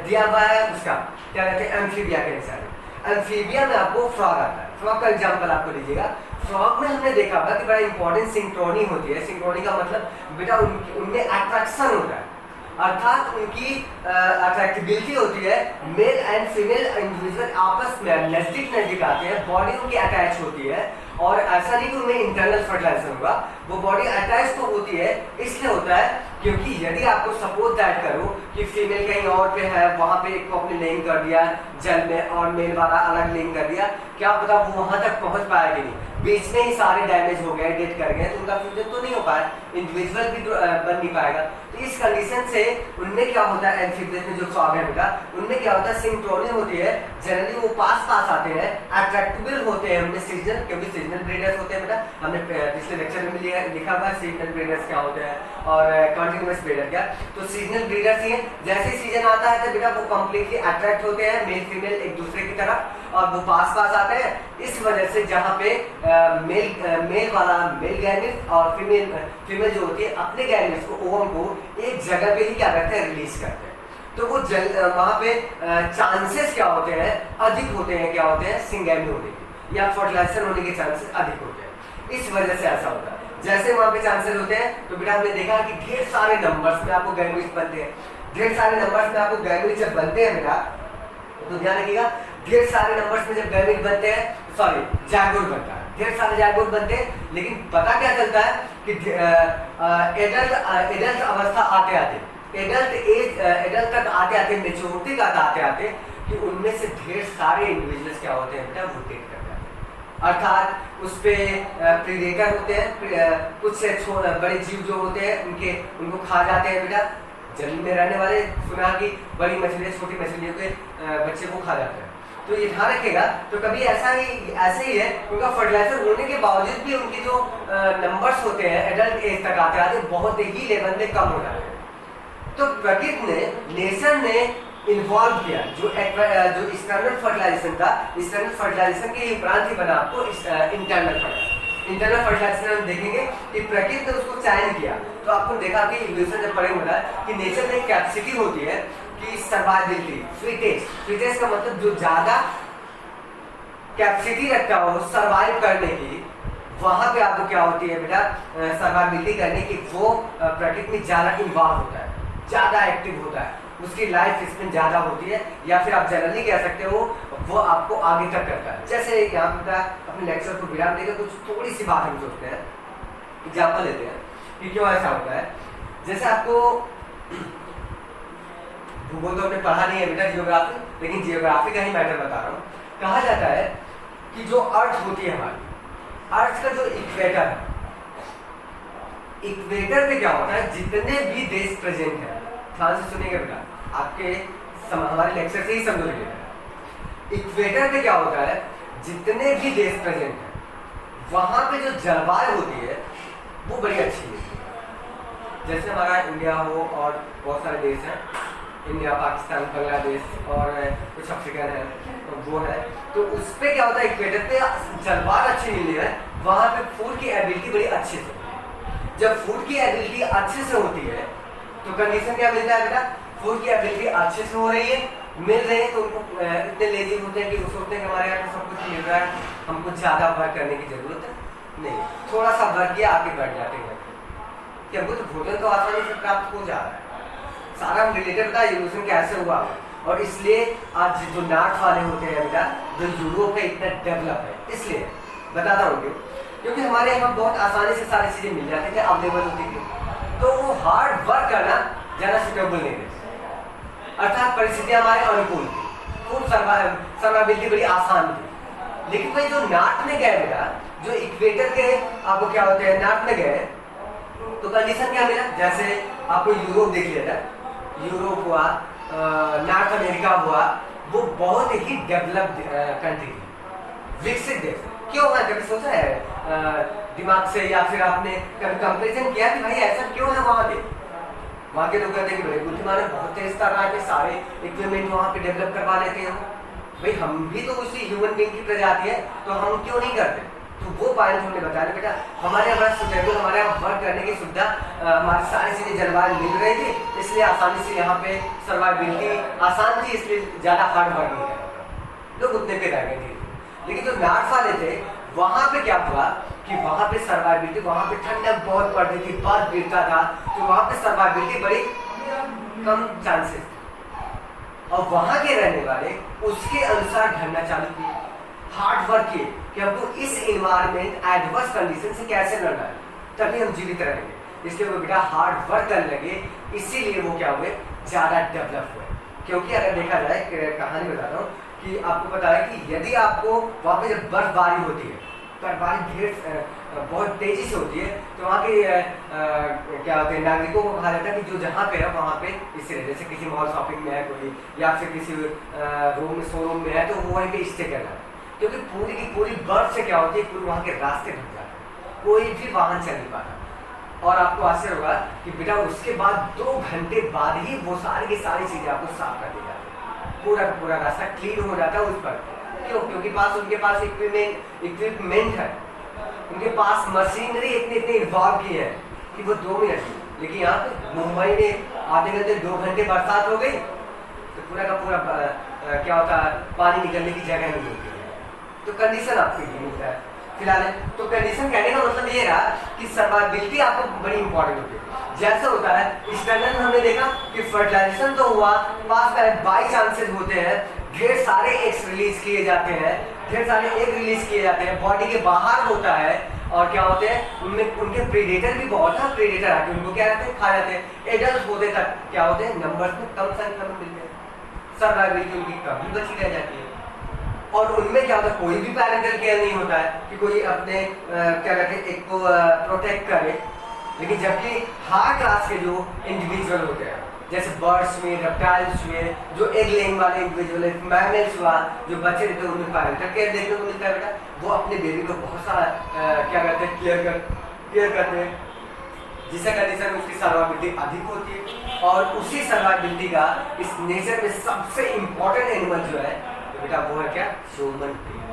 A: दिया हुआ है उसका क्या कहते हैं एम्फीबिया के अनुसार। एम्फीबिया में आपको फ्रॉग आता है, फ्रॉग का एग्जांपल आपको लीजिएगा। फ्रॉग में हमने देखा हुआ कि बड़ा इंपॉर्टेंट सिंक्रोनी होती है। सिंक्रोनी का मतलब बेटा उनमें अट्रैक्शन होता है, अर्थात उनकी अट्रैक्टिबिलिटी होती है। मेल एंड फीमेल इंडिविजुअल आपस में नजदीक नजदीक आते हैं, बॉडी उनकी अटैच होती है, और ऐसा नहीं कि उनमें इंटरनल फर्टिलाइजेशन होगा, वो बॉडी अटैच तो होती है। इसलिए होता है क्योंकि यदि आपको सपोज दैट करो कि फीमेल कहीं और पे है, वहां पे एक को आपने लिंक कर दिया जल में और मेल वाला अलग लिंक कर दिया, क्या पता वो वहां तक पहुंच पाया कि नहीं, बीच में ही सारे डैमेज हो गए, डेट कर गए, तो उनका फ्यूजन तो नहीं हो पाया, इंडिविजुअल भी बन नहीं पाएगा। तो इस कंडीशन से उनमें क्या होता है एम्फीबियस में जो फ्रॉग है बेटा, उनमें क्या होता है सिंक्रोनी होती है, जनरली वो पास पास आते हैं, अट्रैक्टेबल होते हैं उनमें सीजनल, क्योंकि सीजनल ब्रीडर्स होते हैं बेटा, हमने पिछले लेक्चर में लिखा हुआ है सीजनल ब्रीडर्स क्या होते हैं और कंटिन्यूअस ब्रीडर क्या। तो सीजनल ब्रीडर्स ही है, जैसे सीजन आता है तो बेटा वो कंप्लीटली अट्रैक्ट होते हैं मेल फीमेल एक दूसरे की तरफ, और वो पास पास आते हैं। इस वजह से जहाँ पे मेल वाला मेल गैमेट और फीमेल जो होती है अपने गैमेट्स को, ओवम को एक जगह पे ही क्या करते हैं रिलीज करते हैं। तो वो वहाँ पे चांसेस क्या होते हैं अधिक होते हैं, क्या होते हैं सिंगैमी होने के या फर्टिलाइजेशन होने के चांसेस अधिक होते हैं। इस वजह से ऐसा होता है। जैसे वहाँ पे चांसेस होते हैं तो बेटा हमने देखा कि ढेर सारे नंबर्स में आपको गैमेट्स बनते हैं, ढेर सारे नंबर्स में आपको गैमेट्स जब बनते हैं बेटा, तो ध्यान रखिएगा ढेर सारे नंबर्स में जब गैमेट बनते हैं, सॉरी जायगोट बनता है, ढेर सारे जायगोट बनते हैं, लेकिन पता क्या चलता है कि एडल्ट अवस्था आते आते एडल्ट तक आते आते मेच्योरिटी तक आते आते कि उनमें से ढेर सारे इंडिविजुअल्स क्या होते हैं बेटा म्यूटेट कर जाते हैं, अर्थात उस पे प्रीडेटर होते हैं, कुछ से बड़े जीव जो होते हैं उनको खा जाते हैं बेटा। जमीन में रहने वाले सुना कि बड़ी मछलियाँ छोटी मछलियों के बच्चे को खा जाते हैं। तो ये ध्यान रखेगा। तो कभी ऐसे ही है उनका फर्टिलाइजर होने के बावजूद भी उनके जो नंबर्स होते हैं एडल्ट एज तक आते आते बहुत ही लेवल में कम हो जाते हैं। तो प्रकृति ने, नेचर ने इन्वॉल्व किया जो एक्सटर्नल फर्टिलाइजेशन था, एक्सटर्नल फर्टिलाइजेशन के उपरांत ही बना आपको इंटरनल फर्टिलाइजेशन हम देखेंगे कि प्रकृति ने उसको चयन किया। तो आपको देखा कि इवोल्यूशन जब पढ़ेंगे होता कि नेचर में एक कैपेसिटी होती है कि सर्वाइवबिलिटी, फिटेस्ट का मतलब जो ज्यादा कैपेसिटी रखता हो सर्वाइव करने की, वहां पे आपको क्या होती है बेटा सर्वाइवबिलिटी करने की, वो प्रकृति में ज्यादा इन्वॉल्व होता है, ज्यादा एक्टिव होता है, उसकी लाइफ स्पेन ज्यादा होती है, या फिर आप जनरली कह सकते हो वो आपको आगे तक करता है। जैसे यहाँ पे अपने लेक्चर को विराम देकर कुछ थोड़ी सी बात हम सोचते हैं, एग्जाम्पल लेते हैं कि क्यों ऐसा होता है। जैसे आपको भूगोल तो हमने पढ़ा नहीं है बेटा, जियोग्राफी, लेकिन जियोग्राफी का ही मैटर बता रहा हूँ। कहा जाता है कि जो अर्थ होती है हमारी, अर्थ का जो इक्वेटर है, इक्वेटर पे क्या होता है जितने भी देश प्रेजेंट है, ध्यान से सुनिएगा बेटा, आपके हमारे लेक्चर से ही समझ लीजिएगा। इक्वेटर पे क्या होता है जितने भी देश प्रेजेंट है, वहां पे जो जलवायु होती है वो बड़ी अच्छी मिलती है। जैसे हमारा इंडिया हो और बहुत सारे देश हैं, इंडिया, पाकिस्तान, बांग्लादेश और कुछ अफ्रीकन है, तो वो है, तो उस पर क्या होता है, इक्वेटर पे जलवायु अच्छी मिली है, वहाँ पे फूड की एबिलिटी बड़ी अच्छी से होती है। जब फूड की एबिलिटी अच्छे से होती है तो कंडीशन क्या मिलता है बेटा, फूड की एबिलिटी अच्छे से हो रही है, मिल रहे हैं, तो उनको इतने लेजी होते हैं कि वो सोचते हैं कि हमारे यहाँ तो सब कुछ मिल रहा है, हमको ज़्यादा वर्क करने की ज़रूरत नहीं, थोड़ा सा वर्क किया आगे बढ़ जाते हैं कि हमको तो भोजन तो आसानी से प्राप्त हो जा रहा है। सारा रिलेटेड का इवोल्यूशन कैसे हुआ, और इसलिए आज जो नॉर्थ वाले होते हैं बेटा, जो यूरोप है इतना डेवलप है, इसलिए बताता हूँ क्यों, क्योंकि हमारे यहाँ बहुत आसानी से सारी चीज़ें मिल जाती थी, अवेलेबल होती थी, तो वो हार्ड वर्क करना ज़्यादा सुटेबल नहीं थे, अर्थात परिस्थितियाँ हमारे अनुकूल थी, फूड सर्वाइवबिलिटी बड़ी आसान थी। लेकिन भाई जो नॉर्थ में गए बेटा, जो इक्वेटर के आपको क्या होते हैं नॉर्थ में गए, तो कंडीशन क्या मिला, जैसे आपको यूरोप देख लिया था, यूरोप हुआ, नॉर्थ अमेरिका हुआ, वो बहुत ही डेवलप्ड कंट्री, विकसित देश। क्यों है, कभी सोचा है दिमाग से, या फिर आपने कभी कंपेरिजन किया कि भाई ऐसा क्यों है वहाँ के लोग कहते हैं कि बड़े बुद्धिमान है, बहुत तेज कर रहा है, सारे इक्विपमेंट वहाँ पे डेवलप करवा लेते हैं। भाई हम भी तो उसी ह्यूमन बीइंग की प्रजाति है, तो हम क्यों नहीं करते? तो वो पॉइंट हमने बताया बेटा, हमारे यहाँ बड़ा सुटेबल, हमारे यहाँ वर्क करने की सुविधा, हमारी सारी चीज़ें जलवायु मिल रही थी, इसलिए आसानी से यहाँ पे सर्वाइवबिलिटी आसान थी, इसलिए ज़्यादा हार्ड वर्क नहीं करते लोग, उतने पे रह गए थे। लेकिन जो नॉर्थ वाले थे, वहाँ पे क्या हुआ कि वहाँ पे सर्वाइवबिलिटी, वहाँ पे ठंडक बहुत पड़ती थी, बर्फ गिरता था, तो वहाँ पे सर्वाइवबिलिटी बड़ी कम चांसेस थी, और वहाँ के रहने वाले उसके अनुसार ढलना चालू किए, हार्ड वर्क किए कि हमको इस इन्वायरमेंट एडवर्स कंडीशन से कैसे लड़ना है, तभी हम जीवित रहेंगे। इसलिए वो बेटा हार्ड वर्क करने लगे, इसीलिए वो क्या हुए, ज़्यादा डेवलप हुए। क्योंकि अगर देखा जाए, कहानी बताता हूँ कि आपको पता है कि यदि आपको वहाँ पे जब बर्फबारी होती है, बर्फबारी ढेर बहुत तेज़ी से होती है, तो वहाँ के क्या होते हैं नागरिकों को कहा जाता है कि जो जहाँ पे है वहाँ पे इसी रहे, जैसे किसी मॉल शॉपिंग में है कोई, या फिर किसी रूम शोरूम में है, तो वो वहीं पे स्टे करना है, क्योंकि पूरी की पूरी बर्फ से क्या होती है, पूरे वहाँ के रास्ते ढक जाते हैं, कोई भी वाहन चल नहीं पाता। और आपको आश्चर्य होगा कि बेटा उसके बाद 2 घंटे बाद ही वो सारी की सारी चीज़ें आपको साफ कर दी जाती है, पूरा का पूरा रास्ता क्लीन हो जाता है उस पर। क्यों? क्योंकि उनके पास इक्विपमेंट है, उनके पास मशीनरी इतनी इन्वॉल्व की है कि वो 2 मिनट। लेकिन यहाँ पे मुंबई में आधे घंटे 2 घंटे बरसात हो गई तो पूरा का पूरा क्या होता है, पानी निकलने की जगह नहीं होती है, तो कंडीशन आपको ये मिलता है फिलहाल। तो कंडीशन कहने का मतलब ये रहा कि सर्वाइवबिलिटी आपको बड़ी इंपॉर्टेंट होती है। जैसे होता है एक्सटर्नल, हमने देखा कि फर्टिलाइजेशन तो हुआ, पास का बाई चांसेस होते हैं, ढेर सारे एग्स रिलीज किए जाते हैं, ढेर सारे एग रिलीज किए जाते हैं, बॉडी के बाहर होता है, और क्या होते हैं उनमें उनके प्रेडेटर भी बहुत है, प्रेडेटर आके उनको क्या रहते हैं, खा जाते हैं। एडल्ट होते तक क्या होते हैं, नंबर्स में कम संख्या में मिलते हैं, सर्वाइवबिलिटी उनकी कमी बची रह जाती है। और उनमें क्या होता है, कोई भी पैरेंटल केयर नहीं होता है कि कोई अपने क्या कहते हैं एक को प्रोटेक्ट करे। लेकिन जबकि हाई क्लास के जो इंडिविजुअल होते हैं, जैसे बर्ड्स में, रेप्टाइल्स में, जो एग लेइंग वाले इंडिविजुअल है, मैमल्स हुआ, जो बच्चे रहते हैं उनमें पैरेंटल केयर देखने को मिलता है बेटा, वो अपने बेबी को बहुत सारा क्या कहते हैं केयर करते हैं, जिससे कंडीशन में उसकी सर्वाइवबिलिटी अधिक होती है। और उसी सर्वाइवबिलिटी का इस नेचर में सबसे इम्पोर्टेंट एनिमल जो है बेटा वो है क्या, ह्यूमन बीइंग।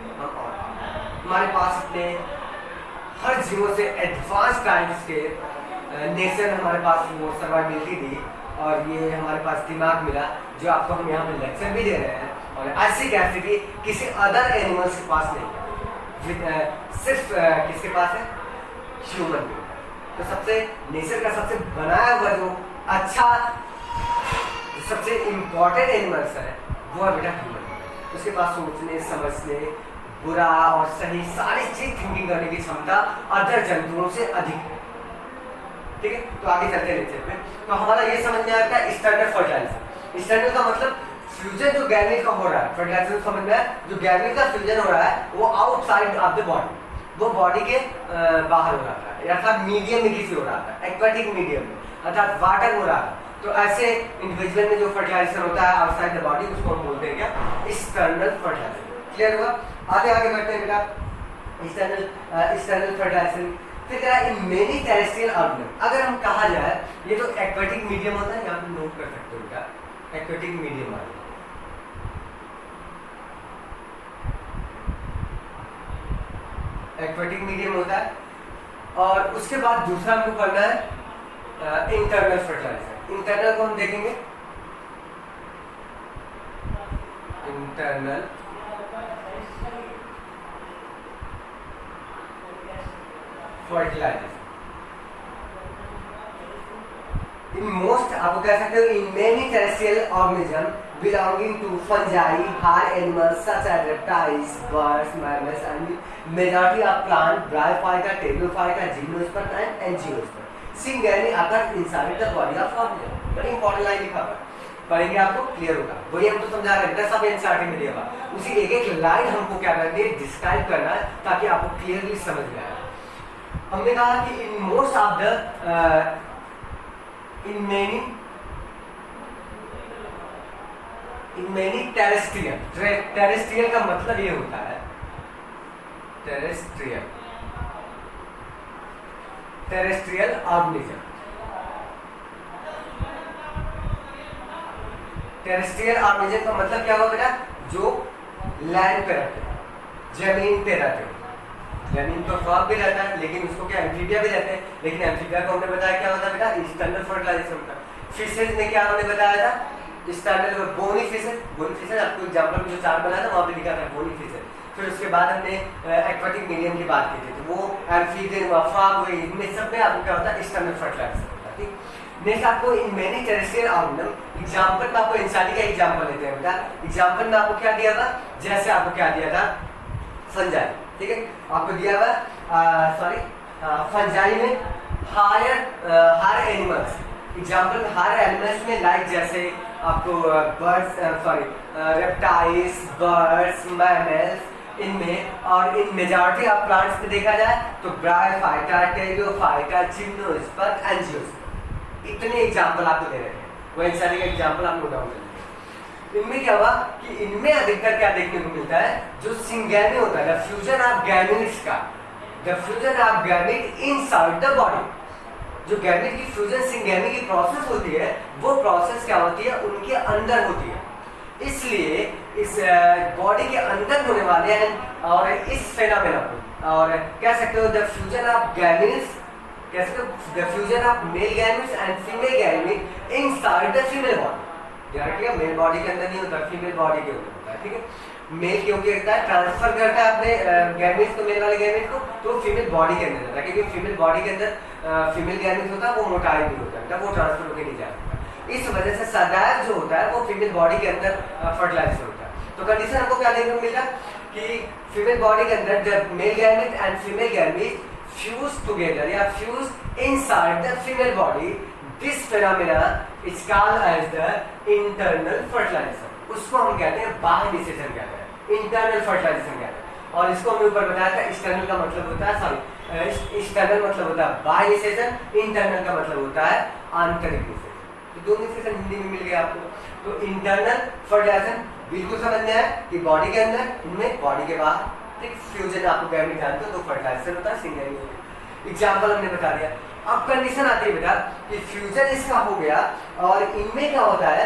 A: हमारे पास अपने हर जीवों से एडवांस टाइम्स के नेचर हमारे पास वो सर्वाइवबिलिटी दी, और ये हमारे पास दिमाग मिला जो आपको हम यहाँ पे लेक्चर भी दे रहे हैं, और ऐसी कैपेसिटी किसी अदर एनिमल्स के पास नहीं है, सिर्फ किसके पास है, ह्यूमन बीइंग। तो सबसे नेचर का सबसे बनाया हुआ जो अच्छा सबसे इम्पोर्टेंट एनिमल्स है वो है बेटा ह्यूमन। उसके पास सोचने, समझने, बुरा और सही सारी चीज थिंकिंग करने की क्षमता अदर जंतुओं से अधिक है। ठीक है, तो आगे चलते हैं लेक्चर पे। तो हमारा ये समझ में आता है स्टैंडर्ड फर्टिलाइजेशन। स्टैंडर्ड का मतलब फ्यूजन जो गैमेट का हो रहा है, फर्टिलाइजेशन समझ में है, जो गैमेट का फ्यूजन हो रहा है वो आउटसाइड ऑफ द बॉडी, वो बॉडी के बाहर हो रहा है, अर्थात मीडियम में किसी हो रहा है, एक्वेटिक मीडियम में, अर्थात वाटर हो रहा है। तो ऐसे इंडिविजुअल में जो फर्टिलाइजेशन होता है आउटसाइड द बॉडी, उसको हम बोलते हैं क्या, एक्सटर्नल फर्टिलाइजेशन। क्लियर हुआ? आगे बढ़ते हैं बेटा। एक्सटर्नल फर्टिलाइजेशन फिर क्या इन मेनी टेरेस्ट्रियल ऑर्गेनिज्म, अगर हम कहा जाए ये तो एक्वेटिक मीडियम होता है, यहाँ पे नोट कर सकते हो बेटा, एक्वेटिक मीडियम आ गया, एक्वेटिक मीडियम होता है। और उसके बाद दूसरा हमको करना है इंटरनल फर्टिलाइजर। इंटरनल को हम देखेंगे, इंटरनल फर्टिलाइजर। इन मोस्ट, आपको कह सकते हो in many terrestrial organism belonging to fungi, higher animals such as reptiles, birds, mammals, and majority of plant, bryophyta, tablephyta, gymnosperm and angiosperm. Syngeny occurs inside the body of organism. बड़ी important line लिखा हुआ है, पढ़ेंगे आपको clear होगा। वही हम तो समझा रहे हैं, सब एनसीईआरटी में दिया हुआ, उसी एक एक लाइन हमको क्या करना है, डिस्क्राइब करना है ताकि आपको क्लियरली समझ में आए। हमने कहा कि in most of the in many terrestrial, terrestrial का मतलब ये होता है, terrestrial, terrestrial organism. Terrestrial organism का मतलब क्या हुआ बेटा, जो लैंड पे रहते हैं, जमीन पे रहते हैं। जमीन तो फ्रॉग भी रहता है, लेकिन उसको क्या एम्फीबिया भी रहते हैं, लेकिन एम्फीबिया को हमने बताया क्या होता है बेटा, एक्सटर्नल फर्टिलाइजेशन होता है। फिशेज में क्या हमने बताया था, external bony fishes, bony fishes आपको एग्जांपल में जो चार्ट बनाया था वहां पे लिखा था बोनी फिशेज। फिर उसके बाद हमने एक्वेटिक मीडियम की बात की थी, तो वो एम्फीबियन हुआ, फ्रॉग हुए, इनमें सब में आपको क्या होता है, एक्सटर्नल फर्टिलाइजेशन होता है। ठीक, नेक्स्ट आपको in many terrestrial organism, example में आपको इंसानी का एग्जांपल लेते हैं बेटा। एग्जांपल में आपको क्या दिया था, जैसे आपको क्या दिया था, फंजाई, ठीक है, आपको दिया हुआ सॉरी फंजाई में हायर एनिमल्स, एग्जांपल में हायर एनिमल्स में लाइक जैसे आपको birds sorry reptiles, birds, mammals, इनमें और इन मेजॉरिटी ऑफ प्लांट्स में देखा जाए तो ब्रायोफाइटा, टेरिडोफाइटा, जिम्नोस्पर्म, एंजियोस्पर्म, इतने एग्जांपल आपको दे रखे हैं। वो इंसानी का एग्जांपल आप नोट डाउन करेंगे। इनमें क्या हुआ कि इनमें अधिकतर क्या देखने को मिलता है, जो सिंगेमी होता है, द फ्यूजन ऑफ गैमेट्स का, the fusion of gamete inside the body, जो गैमेट की फ्यूजन सिंगेमी की प्रोसेस होती है, वो प्रोसेस क्या होती है, उनके अंदर होती है। इसलिए इस बॉडी के अंदर होने वाले और इस फेनोमेना को और कह सकते हो द फ्यूजन ऑफ गैमेट्स, कह सकते हो the fusion of mail gametes and female gamete inside the female body. ध्यान रखिएगा, मेल बॉडी के अंदर नहीं होता, फीमेल बॉडी के अंदर होता है। ठीक है, मेल क्योंकि होता है ट्रांसफर करता है अपने गैमेट्स को, मेल वाले गैमेट को, तो फीमेल बॉडी के अंदर जाता है, क्योंकि फीमेल बॉडी के अंदर फीमेल गैमेट होता है, वो मोटाई भी होता है, वो ट्रांसफर होकर नहीं जा सकता। इस वजह से सदैव जो होता है वो फीमेल बॉडी के अंदर फर्टिलाइजेशन होता है। तो कंडीशन हमको क्या देखने को मिला कि फीमेल बॉडी के अंदर जब male gamete and female gamete fuse together या fuse inside the female body, this phenomena is called as the internal fertilization. उसको हम कहते हैं बाह्य निषेचन कहते हैं, इंटरनल फर्टिलाइजेशन कहते हैं। और इसको हमने ऊपर बताया था, एक्सटर्नल का मतलब होता है सॉरी एक्सटर्नल मतलब होता है बाह्य निषेचन, इंटरनल का मतलब होता है आंतरिक निषेचन। तो दो निषेचन हिंदी में मिल गया आपको। तो इंटरनल फर्टिलाइजेशन बिल्कुल समझना है कि बॉडी के अंदर, इनमें बॉडी के बाहर, ठीक, फ्यूजन आपको गैमेट जानते हो तो फर्टिलाइजेशन होता है, सिंगेमी होता है। एग्जांपल हमने बता दिया। अब कंडीशन आती है बेटा कि फ्यूजन इसका हो गया और इनमें क्या होता है,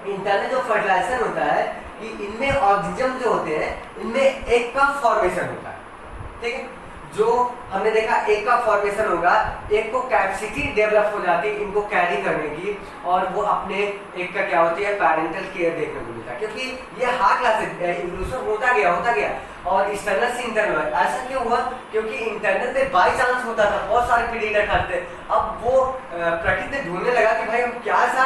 A: इंटरनल जो फर्टिलाइजेशन होता है कि इनमें ऑर्गेनिज्म जो होते हैं, इनमें एक का फॉर्मेशन होता है। ठीक है, जो हमने देखा एक का फॉर्मेशन होगा, एक को कैपेसिटी डेवलप हो जाती है इनको कैरी करने की, और वो अपने एक का क्या होती है, पैरेंटल केयर देखने को मिलता है, क्योंकि ये हार्ड क्लास इवोल्यूशन होता गया और एक्सटर्नल से इंटरनल। ऐसा क्यों हुआ, क्योंकि इंटरनल में बाई चांस होता था, बहुत सारे प्रीडेटर खाते, अब वो प्रकृति ढूंढने लगा कि भाई हम क्या सा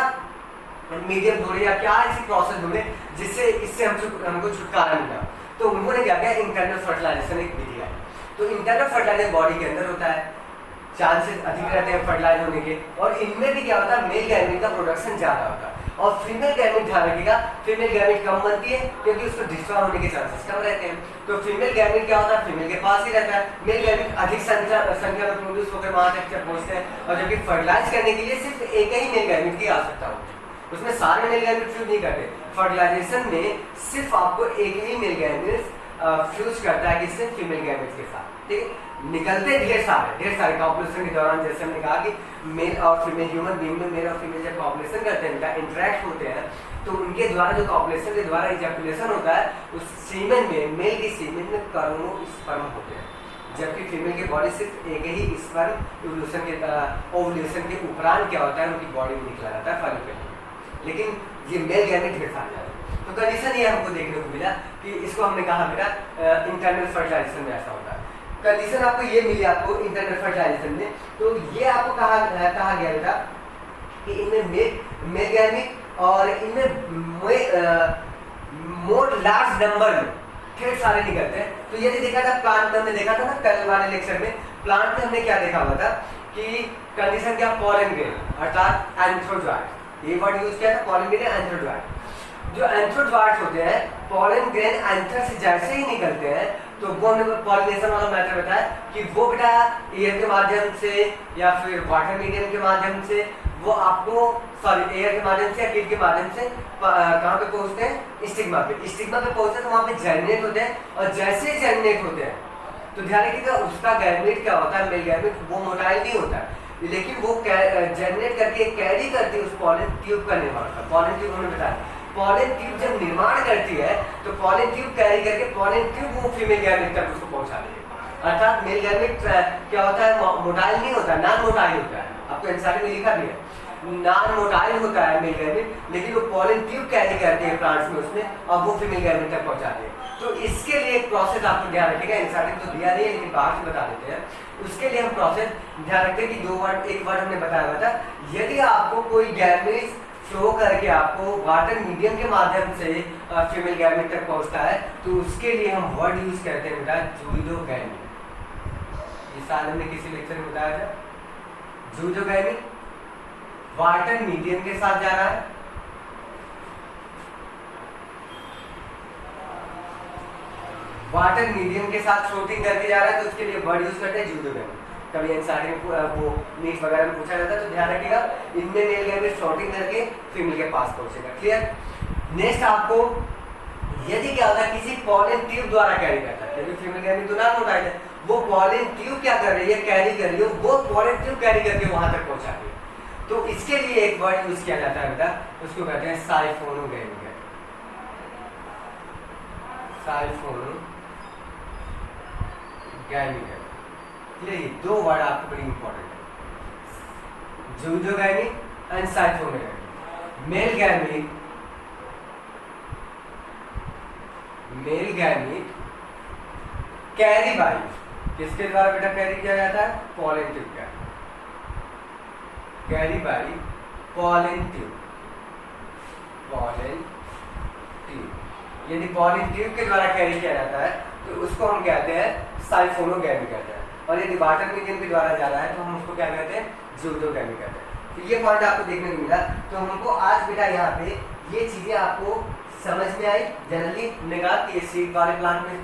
A: मीडियम ढूंढे या क्या ऐसी प्रोसेस ढूंढे जिससे इससे हमको छुटकारा मिला। तो उन्होंने क्या किया, इंटरनल फर्टिलाइजेशन एक विधि है। तो इंटरनल फर्टिलाइजर बॉडी के अंदर होता है, चांसेस अधिक रहते हैं फर्टिलाइज होने के, और इनमें भी क्या होता है, मेल गैमेट का प्रोडक्शन ज़्यादा होता है और फीमेल गैमेट ध्यान रखिएगा, फीमेल गैमेट कम बनती है क्योंकि उसको डिस्ट्रॉय होने के चांसेस कम रहते हैं। तो फीमेल गैमेट क्या होता है, फीमेल के पास ही रहता है, मेल गैमेट अधिक संख्या में प्रोड्यूस होकर वहाँ तक पहुँचते हैं, और जबकि फर्टिलाइज करने के लिए सिर्फ एक ही मेल गैमेट की आवश्यकता होती है, उसमें सारे मेल गैमेट फ्यूज नहीं करते। फर्टिलाइजेशन में सिर्फ आपको एक ही मेल गैमेट फ्यूज करता है किससे, फीमेल गैमेट के साथ, ठीक है। निकलते ढेर सारे कॉपुलेशन के दौरान, जैसे हमने कहा कि मेल और फीमेल ह्यूमन बीइंग में मेल और फीमेल जब कॉपुलेशन करते हैं, इंटरेक्ट होते हैं, तो उनके द्वारा जो कॉपुलेशन के द्वारा इजैकुलेशन होता है, उस सीमेन में, मेल के सीमेन में करोड़ों स्पर्म होते हैं, जबकि फीमेल की बॉडी सिर्फ एक ही स्पर्म ओवुलेशन के उपरांत क्या होता है, उनकी बॉडी में निकला जाता है फॉलिकल। लेकिन ये मेल गैमेट ढेर सारे जाते हैं। तो कंडीशन ये हमको देखने को मिला कि इसको हमने कहा बेटा इंटरनल फर्टिलाइजेशन में ऐसा होता है। कंडीशन आपको ये मिली आपको इंटरनल फर्टिलाइजेशन में, तो ये आपको कहा गया बेटा कि इनमें मेल गैमेट और इनमें मोर लार्ज नंबर में ढेर सारे निकलते हैं। तो ये देखा था प्लांट में, हमने देखा था ना कल वाले लेक्चर में, प्लांट में हमने क्या देखा हुआ था कि कंडीशन क्या, पॉलन ग्रेन अर्थात एंथ्रोजॉइट, ये वर्ड यूज किया था, पॉलन ग्रेन एंथ्रोजॉइट। जो एंथ्रोजॉइट होते हैं, पॉलन ग्रेन एंथर से जैसे ही निकलते हैं, तो वो हमने पॉलिनेशन वाला मैटर बताया कि वो बेटा एयर के माध्यम से या फिर वाटर मीडियम के माध्यम से, वो आपको एयर के माध्यम से या कीट के माध्यम से कहाँ पे पहुँचते हैं, स्टिग्मा पे पहुँचते हैं, तो वहाँ पे जर्मिनेट होते हैं, और जैसे ही जर्मिनेट होते हैं तो ध्यान रखिएगा उसका गैमेट क्या होता है, मेल गैमेट, वो मोटाइल नहीं होता है, लेकिन वो जर्मिनेट करके कैरी करती है उस पॉलन ट्यूब का निर्माण का। पॉलन ट्यूब हमने बताया, पॉलन ट्यूब जब निर्माण करती है तो पॉलन ट्यूब कैरी करके पॉलन ट्यूब वो फीमेल गैमेट तक उसको पहुंचा देगी। अर्थात मेल गैमेट क्या होता है, मोटाइल नहीं होता, नॉन मोटाइल होता है, आपको एनसीईआरटी में लिखा भी है, नॉन मोटाइल होता है मेल गैमेट, लेकिन वो पॉलन ट्यूब कैरी करते हैं प्लांट्स में उसमें, और वो फीमेल गैमेट तक पहुंचाते हैं। तो इसके लिए एक प्रोसेस आपको ध्यान रखिएगा, एनसीईआरटी में तो दिया नहीं है लेकिन बाहर से बता देते हैं। उसके लिए हम प्रोसेस ध्यान रखते हैं कि एक वर्ड हमने बताया हुआ था, यदि आपको कोई गैमेट फ्लो करके आपको वाटर मीडियम के माध्यम से फीमेल गैमेट तक पहुंचता है, तो उसके लिए हम वर्ड यूज करते हैं बेटा जूडोगैमी। इस साल हमने किसी लेक्चर में बताया था, जूडोगैमी वाटर मीडियम के साथ जा रहा है, वाटर मीडियम के साथ फ्लोटिंग करके जा रहा है, तो उसके लिए वर्ड यूज करते हैं जूडोगैमी। कभी एनसीईआरटी में वो नीट वगैरह में पूछा जाता है, तो ध्यान रखिएगा इनमें मेल गैमेट फ्लोटिंग करके फीमेल के पास पहुंचेगा। क्लियर। नेक्स्ट आपको यदि क्या होता है, किसी पॉलन ट्यूब द्वारा कैरी करता है, क्योंकि फीमेल गैमेट तो नॉन मोटाइल है, वो पॉलन ट्यूब क्या कर रही है, कैरी कर रही है, वो पॉलन ट्यूब कैरी करके वहां तक पहुंचाती है। तो इसके लिए एक वर्ड यूज किया जाता है बेटा, उसको कहते हैं साइफोनोगैमी। ये दो वर्ड आपको बड़ी इंपॉर्टेंट है, zoidogamy and siphonogamy. Male gamete carry by, किसके द्वारा बेटा कैरी किया जाता है, पॉलन ट्यूब का, कैरी बाई पॉलन ट्यूब। यदि पॉलन ट्यूब के द्वारा कैरी किया जाता है तो उसको हम कहते हैं साइफोनोगैमी कहते हैं, और यदि वाटर मीडियम के द्वारा जा रहा है तो हम उसको क्या कहते हैं, जूडोगैमी कहते हैं। तो ये पॉइंट आपको देखने को मिला। तो हमको आज बेटा यहाँ पे ये चीज़ें आपको समझ में आई। जनरली हमने कहा कि सीड वाले प्लांट में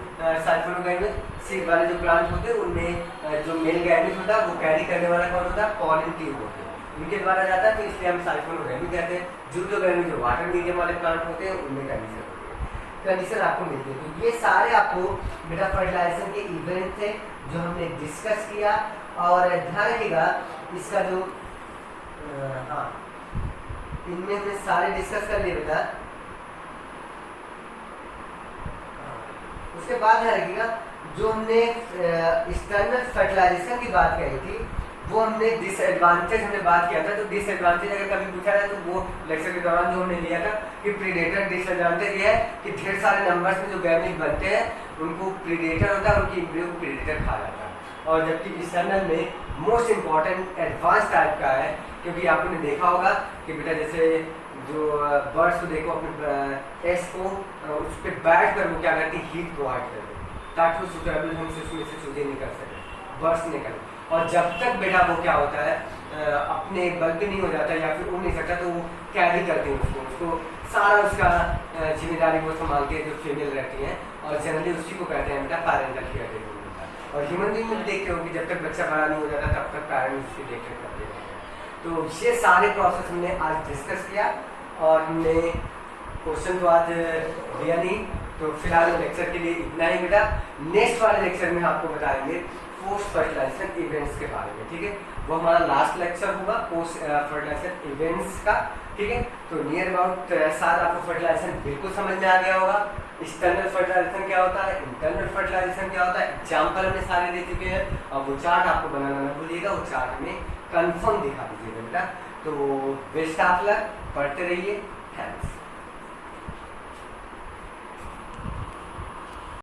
A: साइफोनोगैमी, सीड वाले जो प्लांट होते हैं उनमें जो मेल गैमेट होता है वो कैरी करने वाला कौन होता है, पॉलन ट्यूब होते हैं, उनके द्वारा जाता है, तो इसलिए हम साइफोनोगैमी कहते हैं। जूडोगैमी जो वाटर मीडियम वाले प्लांट होते हैं उनमें कंडीशन आपको मिलती है। तो ये सारे आपको बेटा फर्टिलाइजेशन के इवेंट थे जो हमने डिस्कस किया, और ध्यान रखिएगा इसका जो हाँ इनमें हमने सारे डिस्कस कर लिए बेटा। उसके बाद ध्यान रखिएगा जो हमने एक्सटर्नल फर्टिलाइजेशन की बात कही थी, वो हमने डिसएडवांटेज हमने बात किया था। तो डिसएडवांटेज अगर कभी पूछा जाए तो वो लेक्चर के दौरान जो हमने लिया था कि प्रीडेटर डिसएडवांटेज ये है कि ढेर सारे नंबर्स में जो गैमेट बनते हैं उनको प्रीडेटर होता है, उनकी एम्ब्रियो को प्रीडेटर खा जाता है। और जबकि एक्सटर्नल में मोस्ट इम्पॉर्टेंट एडवांस टाइप का है, क्योंकि आपने देखा होगा कि बेटा जैसे जो बर्ड्स को देखो अपने एग्स को उस पर बैठ कर वो क्या करती है, हीट प्रोवाइड करती है ताकि वो सुटेबल ढंग से उसमें से चूजे नहीं कर सके, बर्ड्स नहीं कर। और जब तक बेटा वो क्या होता है अपने बल पे नहीं हो जाता या फिर उड़ नहीं सकता, तो वो कैरी करती है उसको सारा उसका जिम्मेदारी वो संभालती है जो फीमेल रहती हैं, और जनरली उसी को कहते हैं बेटा पैरेंटल केयर टेकिंग होता है। और ह्यूमन बीइंग में देखते हो कि जब तक बच्चा बड़ा नहीं हो जाता तब तक पेरेंट्स उसकी देख रेख करते हैं। तो ये सारे प्रोसेस हमने आज डिस्कस किया, और हमने क्वेश्चन तो आज दिया नहीं, तो फिलहाल लेक्चर के लिए इतना ही बेटा। नेक्स्ट वाले लेक्चर में आपको बताएंगे पोस्ट फर्टिलाइजेशन इवेंट्स के बारे में, ठीक है। वो हमारा लास्ट लेक्चर होगा पोस्ट फर्टिलाइजेशन इवेंट्स का, ठीक है। तो नियर अबाउट शायद आपको फर्टिलाइजेशन बिल्कुल समझ में आ गया होगा। एक्सटर्नल फर्टिलाइजेशन क्या होता है, इंटरनल फर्टिलाइजेशन क्या होता है, एग्जाम्पल हमने सारे दे चुके हैं। और वो चार्ट आपको बनाना ना भूलिएगा, वो चार्ट हमें कंफर्म दिखा दीजिएगा बेटा। तो बेस्ट ऑफ लक, पढ़ते रहिए, थैंक्स।